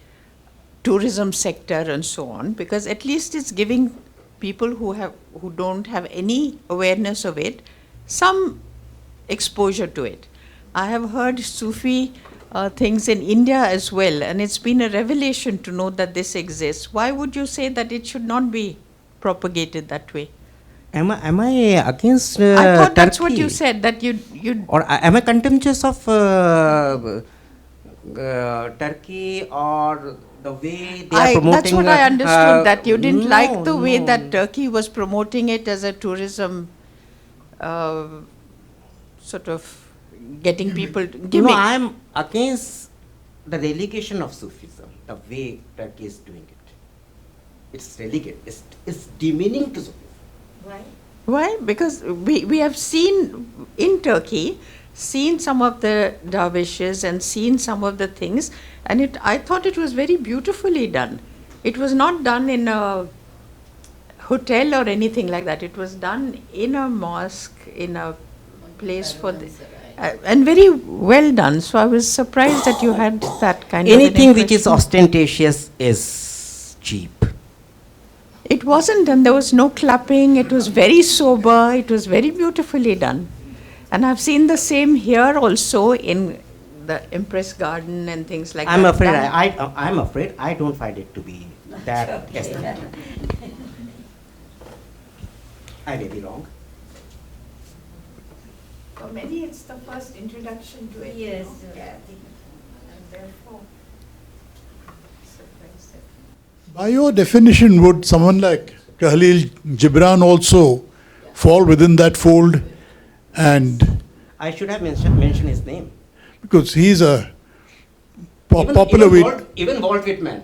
tourism sector and so on, because at least it's giving people who don't have any awareness of it some exposure to it. I have heard Sufi things in India as well, and it's been a revelation to know that this exists. Why would you say that it should not be propagated that way? Am I against I thought that's what Turkey? you said, that you Or am I contemptuous of Turkey or the way they are promoting? that's what I understood, that you didn't like no, the way no. that Turkey was promoting it as a tourism sort of getting people to give No, me. I am against the relegation of Sufism, the way Turkey is doing it. It's relegate. It's demeaning to Sufism. Why? Because we have seen in Turkey, seen some of the dervishes and seen some of the things, and I thought it was very beautifully done. It was not done in a hotel or anything like that. It was done in a mosque, in a place for the, and very well done. So I was surprised that you had that kind of Anything an which is impression. ostentatious is cheap. It wasn't, and there was no clapping. It was very sober. It was very beautifully done. And I've seen the same here also in the Empress Garden and things like I'm that. afraid. That- I'm afraid. I don't find it to be that aesthetic. I may be wrong. For many, it's the first introduction to it. Yes. And therefore, surprised. By your definition, would someone like Khalil Gibran also fall within that fold? And I should have mentioned his name. because he's a popular Even Walt Whitman.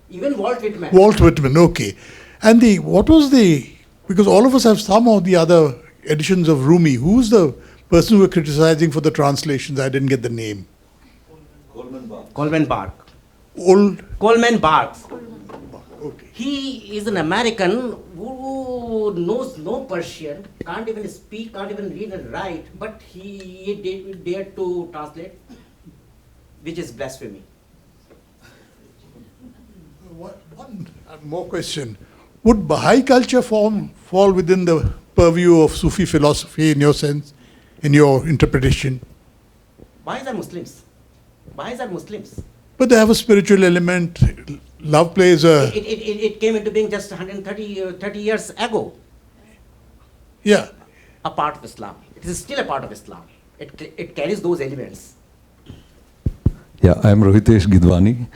Even Walt Whitman. Walt Whitman, okay. And because all of us have some of the other editions of Rumi. Who's the person who were criticizing for the translations? I didn't get the name. Coleman Bark. Old, Coleman Bark. okay. He is an American who knows no Persian, can't even speak, can't even read and write, but he dared to translate, which is blasphemy. One more question. Would Baha'i culture fall within the purview of Sufi philosophy in your sense, in your interpretation? Baha'is are Muslims. Baha'is are Muslims. But they have a spiritual element. Love plays a... It came into being just 30 years ago, Yeah. a part of Islam. It is still a part of Islam. It carries those elements. Yeah, I'm Rohitesh Gidwani.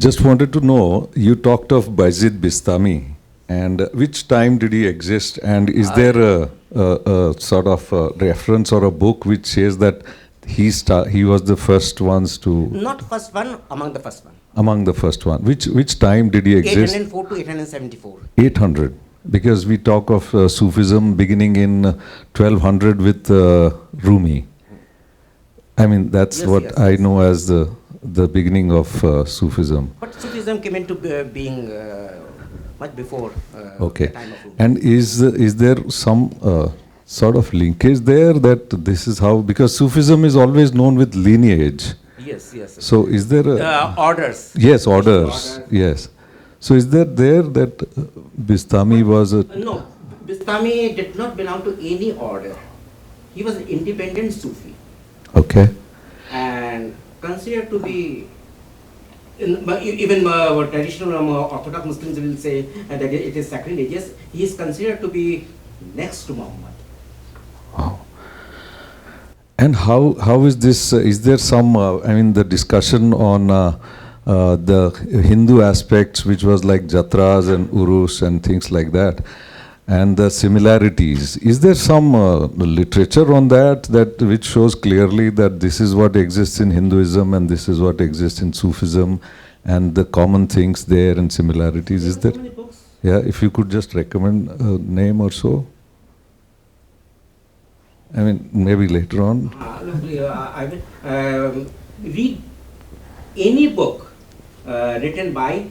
Just wanted to know, you talked of Bayezid Bistami, and which time did he exist, and is there a sort of a reference or a book which says that he was the first ones to... Not first one, among the first one. Among the first one. Which time did he exist? 804 to 874. 800. Because we talk of Sufism beginning in 1200 with Rumi. I mean, that's Yes, what yes, I yes. know as the beginning of Sufism. But Sufism came into being much before Okay. the time of Rumi. And is there some sort of linkage there that this is how, because Sufism is always known with lineage. Yes, yes. So is there a... Orders. Yes, orders. Yes. So is there that Bistami was a... No, Bistami did not belong to any order. He was an independent Sufi Okay. and considered to be, even traditional Orthodox Muslims will say that it is sacrilegious. He is considered to be next to Muhammad. Wow. And how is this, is there some, the discussion on the Hindu aspects, which was like Jatras and Urus and things like that, and the similarities. Is there some literature on that which shows clearly that this is what exists in Hinduism and this is what exists in Sufism, and the common things there and similarities? Is there? So many books. Yeah, if you could just recommend a name or so. I mean, maybe later on. I will read any book written by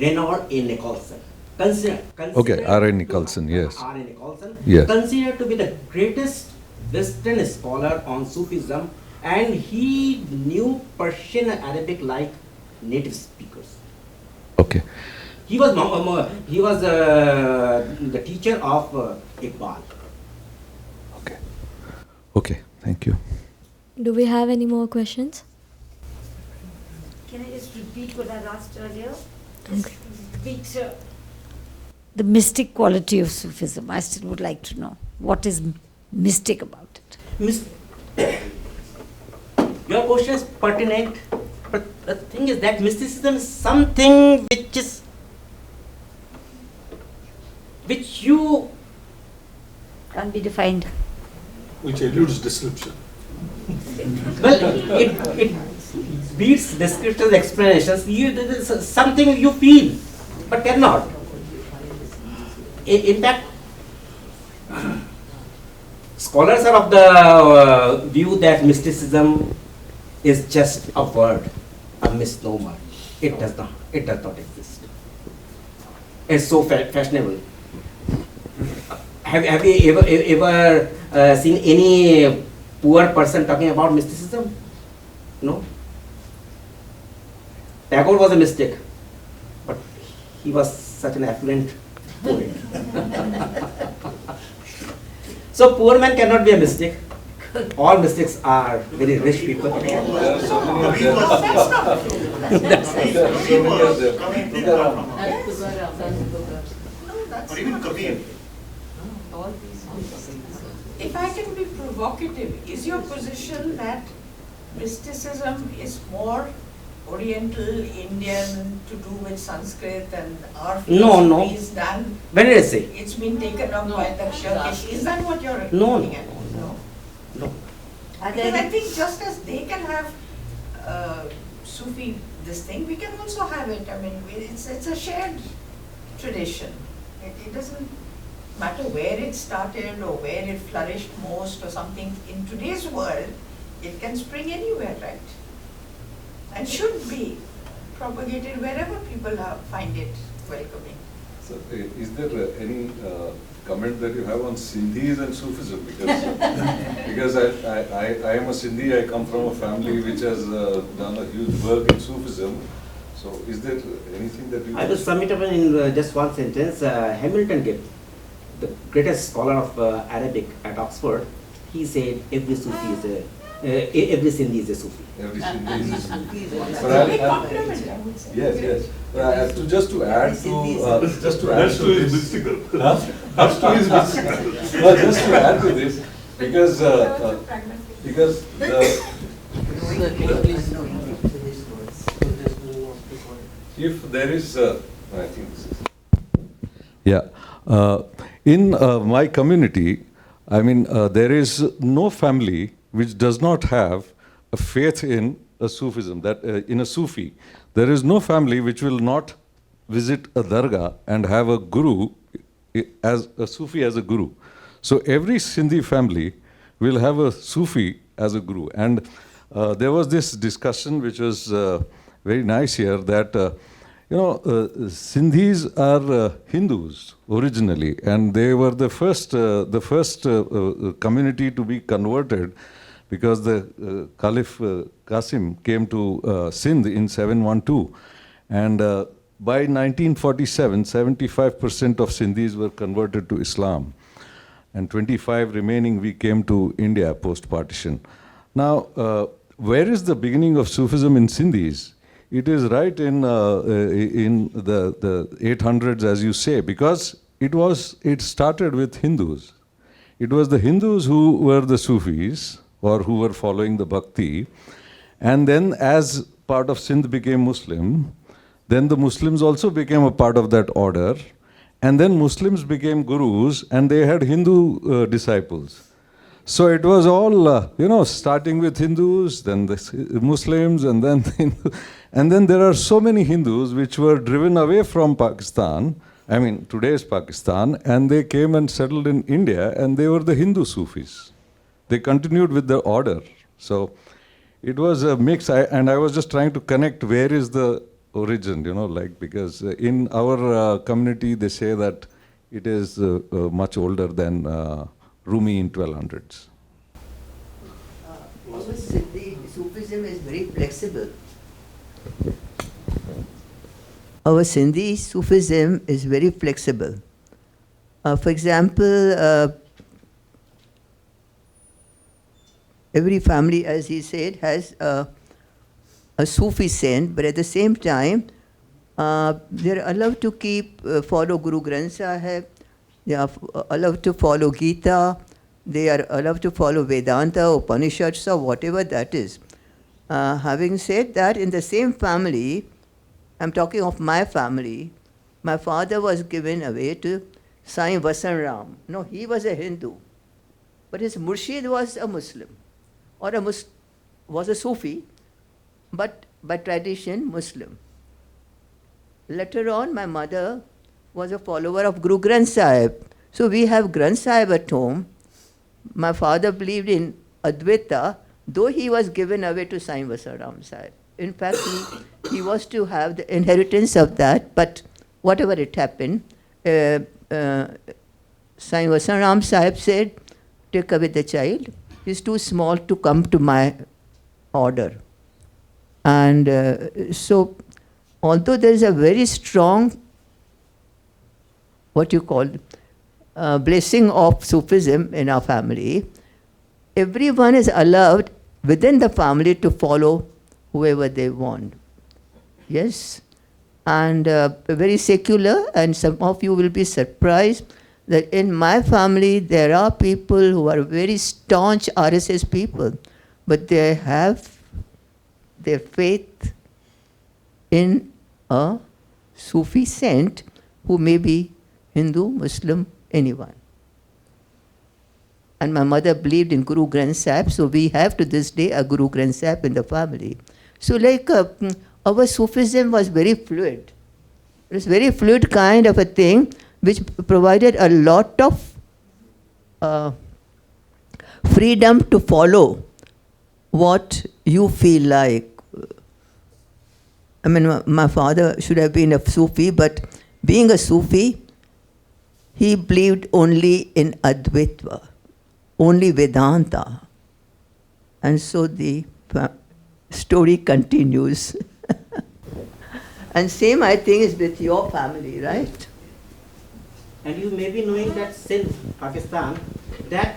Reynolds A. Nicholson. Okay, R.A. Nicholson, yes. R.A. Nicholson, Yes. considered to be the greatest Western scholar on Sufism, and he knew Persian and Arabic like native speakers. Okay. He was the teacher of Iqbal. Okay. Okay, thank you. Do we have any more questions? Can I just repeat what I asked earlier? Okay. Repeat the mystic quality of Sufism. I still would like to know what is mystic about it. Your question is pertinent, but the thing is that mysticism is something which you Can't be defined. Which eludes description. well it beats descriptions, explanations. This is something you feel but cannot. In fact, scholars are of the view that mysticism is just a word, a misnomer. It does not exist. It's so fashionable. Have you ever seen any poor person talking about mysticism? No. Tagore was a mystic, but he was such an affluent poet. So poor man cannot be a mystic. All mystics are very rich people. If I can be provocative, is your position that mysticism is more Oriental, Indian, to do with Sanskrit and our philosophy is done? When did I say? It's been taken up by the Turkish. Is that what you're No, looking at? No. Because I think just as they can have Sufi this thing, we can also have it. I mean, it's a shared tradition. It doesn't matter where it started or where it flourished most or something. In today's world, it can spring anywhere, right? And should be propagated wherever people find it welcoming. So, is there any comment that you have on Sindhis and Sufism? Because I am a Sindhi, I come from a family which has done a huge work in Sufism. So, is there anything that you... I will sum it up in just one sentence. Hamilton Gibb, the greatest scholar of Arabic at Oxford, he said every Sufi is every Sindhi is a Sufi. Every Sindhi is a Sufi. Yes. Just to add to That's too is mystical. That's too is mystical. No, just to add to this, because if there is, I think this is. Yeah, in my community, I mean, there is no family which does not have a faith in a Sufism, that in a Sufi. There is no family which will not visit a dargah and have a guru, as a Sufi as a guru. So every Sindhi family will have a Sufi as a guru. And there was this discussion which was very nice here that, Sindhis are Hindus originally, and they were the first community to be converted, because the Caliph Qasim came to Sindh in 712, and by 1947, 75% of Sindhis were converted to Islam, and 25 remaining we came to India post-partition. Now, where is the beginning of Sufism in Sindhis? It is right in the 800s, as you say, because it started with Hindus. It was the Hindus who were the Sufis, or who were following the Bhakti, and then as part of Sindh became Muslim, then the Muslims also became a part of that order, and then Muslims became gurus, and they had Hindu disciples. So it was all, starting with Hindus, then the Muslims, and then the Hindu. And then there are so many Hindus which were driven away from Pakistan, I mean today's Pakistan, and they came and settled in India, and they were the Hindu Sufis. They continued with the order. So it was a mix, and I was just trying to connect where is the origin, like, because in our community they say that it is much older than Rumi in 1200s. Our Sindhi Sufism is very flexible. Our Sindhi Sufism is very flexible. For example, every family, as he said, has a Sufi saint, but at the same time, they're allowed to follow Guru Granth Sahib, they are allowed to follow Gita, they are allowed to follow Vedanta, Upanishads, or whatever that is. Having said that, in the same family, I'm talking of my family, my father was given away to Sai Vasan Ram. No, he was a Hindu, but his Murshid was a Muslim, or was a Sufi, but by tradition Muslim. Later on, my mother was a follower of Guru Granth Sahib. So we have Granth Sahib at home. My father believed in Advaita, though he was given away to Sai Vasaram Sahib. In fact, he was to have the inheritance of that, but whatever it happened, Sai Vasaram Sahib said, take away the child. He's too small to come to my order. And so, although there is a very strong, blessing of Sufism in our family, everyone is allowed within the family to follow whoever they want. Yes? And very secular, and some of you will be surprised that in my family there are people who are very staunch RSS people, but they have their faith in a Sufi saint who may be Hindu, Muslim, anyone. And my mother believed in Guru Granth Sahib, so we have to this day a Guru Granth Sahib in the family. So our Sufism was very fluid. It was very fluid kind of a thing which provided a lot of freedom to follow what you feel like. I mean, my father should have been a Sufi, but being a Sufi, he believed only in Advaita, only Vedanta. And so the story continues. And same, I think, is with your family, right? And you may be knowing that since Pakistan, that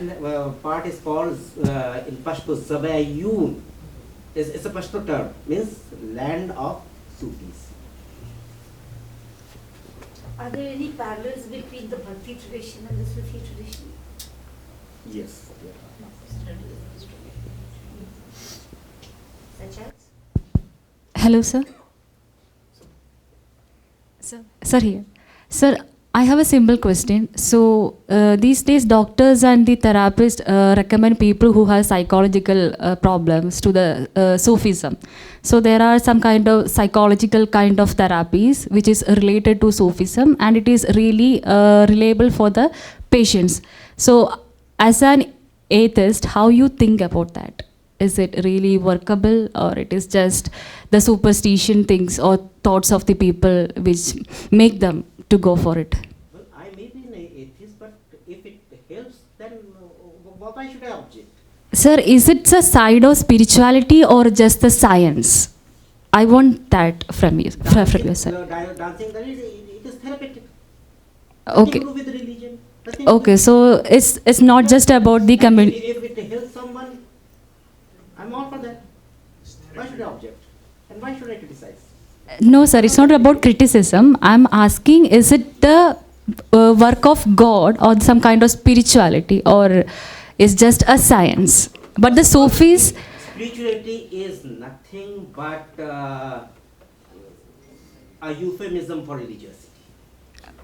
part is called in Pashto Sabayun. It's a Pashto term, means land of Sufis. Are there any parallels between the Bhakti tradition and the Sufi tradition? Yes. Such as? Hello, sir. Sir, here. Sir, I have a simple question. So, these days, doctors and the therapists recommend people who have psychological problems to the Sufism. So, there are some kind of psychological kind of therapies which is related to Sufism, and it is really reliable for the patients. So, as an atheist, how you think about that? Is it really workable, or it is just the superstition things or thoughts of the people which make them to go for it? Well, I may be an atheist, but if it helps, then why should I object? Sir, is it a side of spirituality or just the science? I want that from you, from your side. Dancing, it is therapeutic. Okay. Nothing to do with religion. Okay, so it's not just about the community. If it helps someone, I'm all for that. Why should I object? And why should I criticize? No, sir, it's not about criticism. I'm asking, is it the work of God or some kind of spirituality, or is just a science? But the Sufis... Spirituality is nothing but a euphemism for religiosity.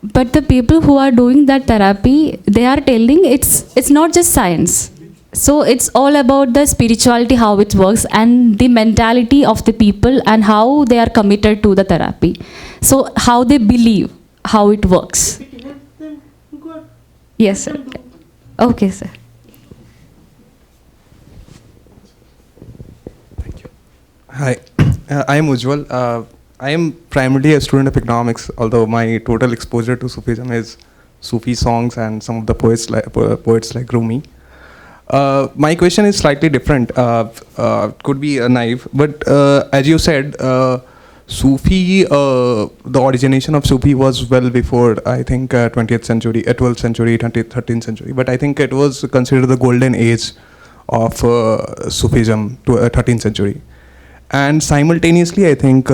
But the people who are doing that therapy, they are telling it's not just science. So it's all about the spirituality, how it works, and the mentality of the people and how they are committed to the therapy. So how they believe, how it works. If it helps them, good. Yes, sir. Okay, sir. Hi, I am Ujjwal. I am primarily a student of economics, although my total exposure to Sufism is Sufi songs and some of the poets like Rumi. My question is slightly different. Could be naive, but as you said, Sufi, the origination of Sufi was well before, I think, 20th century, 12th century, 13th century. But I think it was considered the golden age of Sufism to 13th century. And simultaneously, I think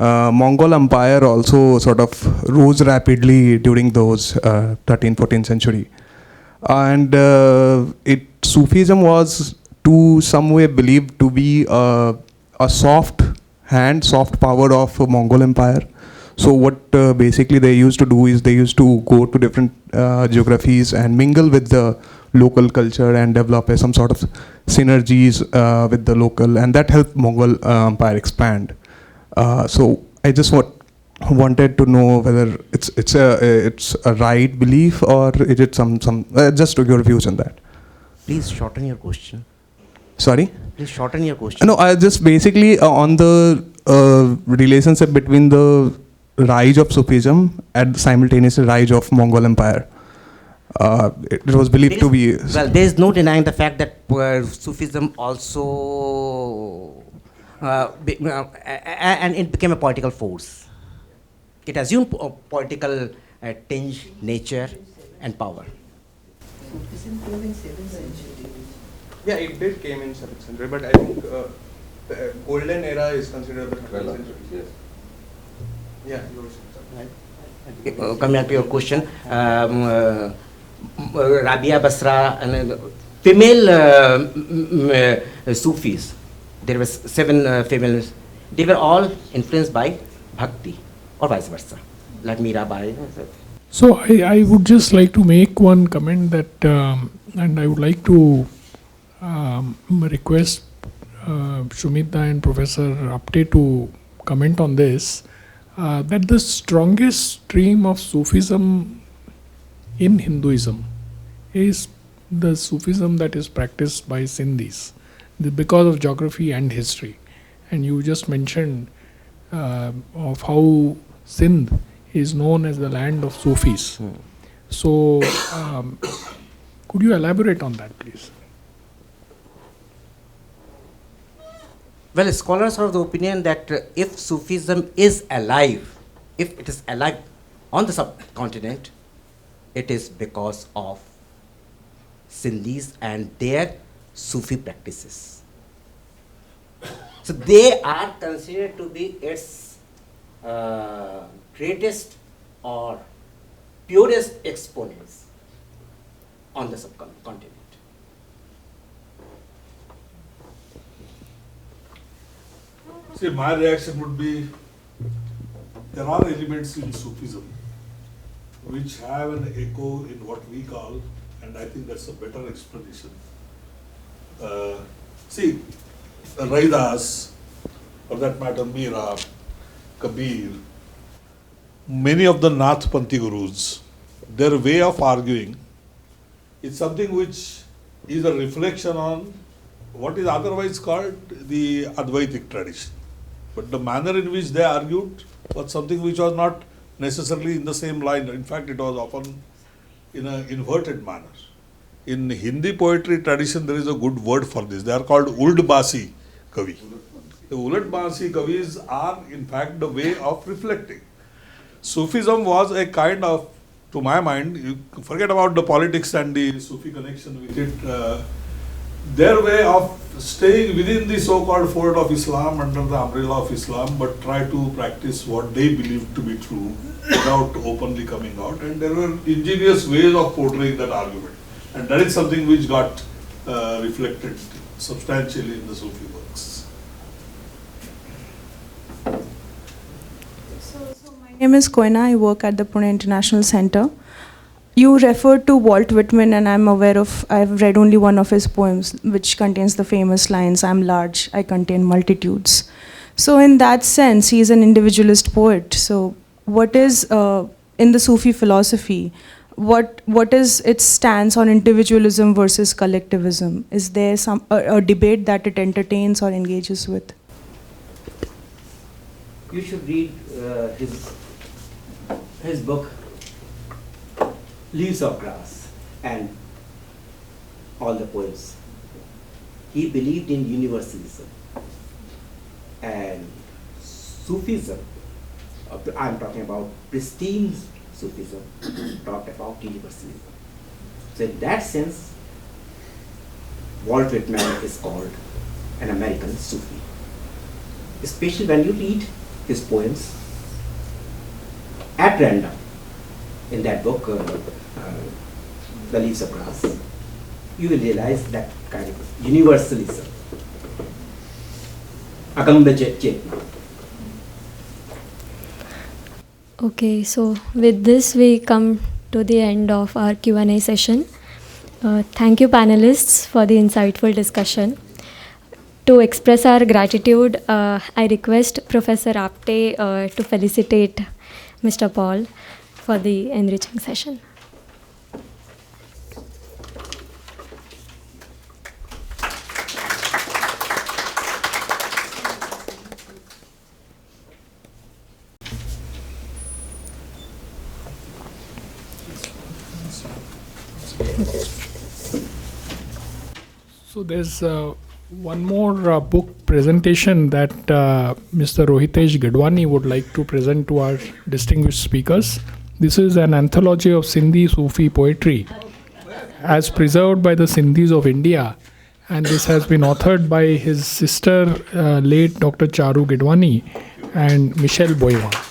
Mongol Empire also sort of rose rapidly during those 13th, 14th century. And Sufism was to some way believed to be a soft power of Mongol Empire. So what basically they used to do is they used to go to different geographies and mingle with the local culture and develop some sort of synergies with the local, and that helped Mongol Empire expand. So I just wanted to know whether it's a right belief, or is it some just your views on that. Please shorten your question. Sorry? Please shorten your question. No, I just basically on the relationship between the rise of Sufism and simultaneous rise of Mongol Empire. It was believed to be... Well, there is no denying the fact that Sufism also... and it became a political force. It assumed a political tinge, nature and power. Sufism came in 7th century. Yeah, it did came in 7th century, but I think the golden era is considered the 12th century. Yes. Yeah, Right. Coming back to your question, Rabia Basra and female Sufis, there were 7 females. They were all influenced by Bhakti, or vice versa, like Mirabai. So I would just like to make one comment that, and I would like to request Shumita and Professor Apte to comment on this, that the strongest stream of Sufism in Hinduism is the Sufism that is practiced by Sindhis, because of geography and history. And you just mentioned of how Sindh is known as the land of Sufis. So could you elaborate on that, please? Well, scholars are of the opinion that if Sufism is alive, if it is alive on the subcontinent, it is because of Sindhis and their Sufi practices. So they are considered to be its greatest or purest exponents on the subcontinent. See, my reaction would be, there are elements in Sufism which have an echo in what we call, and I think that's a better explanation. See, Raidas, for that matter, Mira, Kabir, many of the Nath-Panthi gurus, their way of arguing is something which is a reflection on what is otherwise called the Advaitic tradition. But the manner in which they argued was something which was not necessarily in the same line. In fact, it was often in an inverted manner. In Hindi poetry tradition, there is a good word for this. They are called Uldbasi Kavi. The Uldbasi Kavis are, in fact, the way of reflecting. Sufism was a kind of, to my mind, you forget about the politics and the Sufi connection with it, their way of staying within the so-called fold of Islam, under the umbrella of Islam, but try to practice what they believe to be true without openly coming out. And there were ingenious ways of portraying that argument. And that is something which got reflected substantially in the Sufi works. My name is Koina. I work at the Pune International Centre. You referred to Walt Whitman, and I'm aware of, I've read only one of his poems, which contains the famous lines, "I'm large, I contain multitudes." So in that sense, he is an individualist poet. So what is, in the Sufi philosophy, what is its stance on individualism versus collectivism? Is there a debate that it entertains or engages with? you should read his book, Leaves of Grass, and all the poems. He believed in universalism, and Sufism, I'm talking about pristine Sufism, talked about universalism. So in that sense, Walt Whitman is called an American Sufi. Especially when you read his poems at random in that book, The Leaves of Grass, you will realize that kind of universalism. Agamba Chetna. Okay, so with this we come to the end of our Q&A session. Thank you panelists for the insightful discussion. To express our gratitude, I request Professor Apte to felicitate Mr. Paul for the enriching session. So there's one more book presentation that Mr. Rohitesh Gidwani would like to present to our distinguished speakers. This is an anthology of Sindhi Sufi poetry as preserved by the Sindhis of India, and this has been authored by his sister, late Dr. Charu Gidwani and Michel Boivin.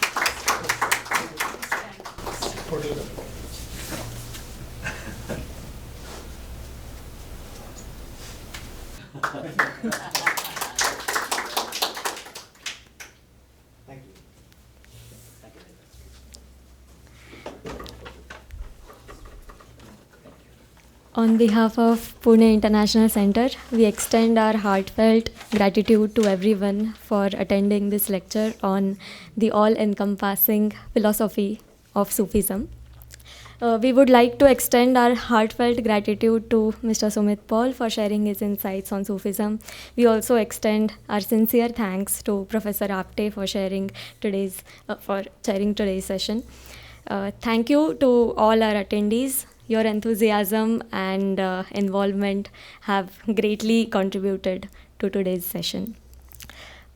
On behalf of Pune International Centre, we extend our heartfelt gratitude to everyone for attending this lecture on the all-encompassing philosophy of Sufism. We would like to extend our heartfelt gratitude to Mr. Sumit Paul for sharing his insights on Sufism. We also extend our sincere thanks to Professor Apte for sharing today's session. Thank you to all our attendees. Your enthusiasm and involvement have greatly contributed to today's session.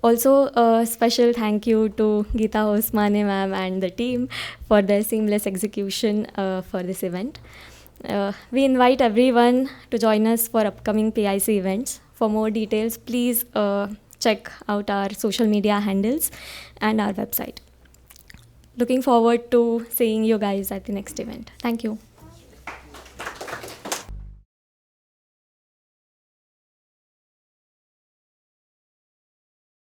Also, a special thank you to Geeta Osmane ma'am and the team for their seamless execution for this event. We invite everyone to join us for upcoming PIC events. For more details, please check out our social media handles and our website. Looking forward to seeing you guys at the next event. Thank you.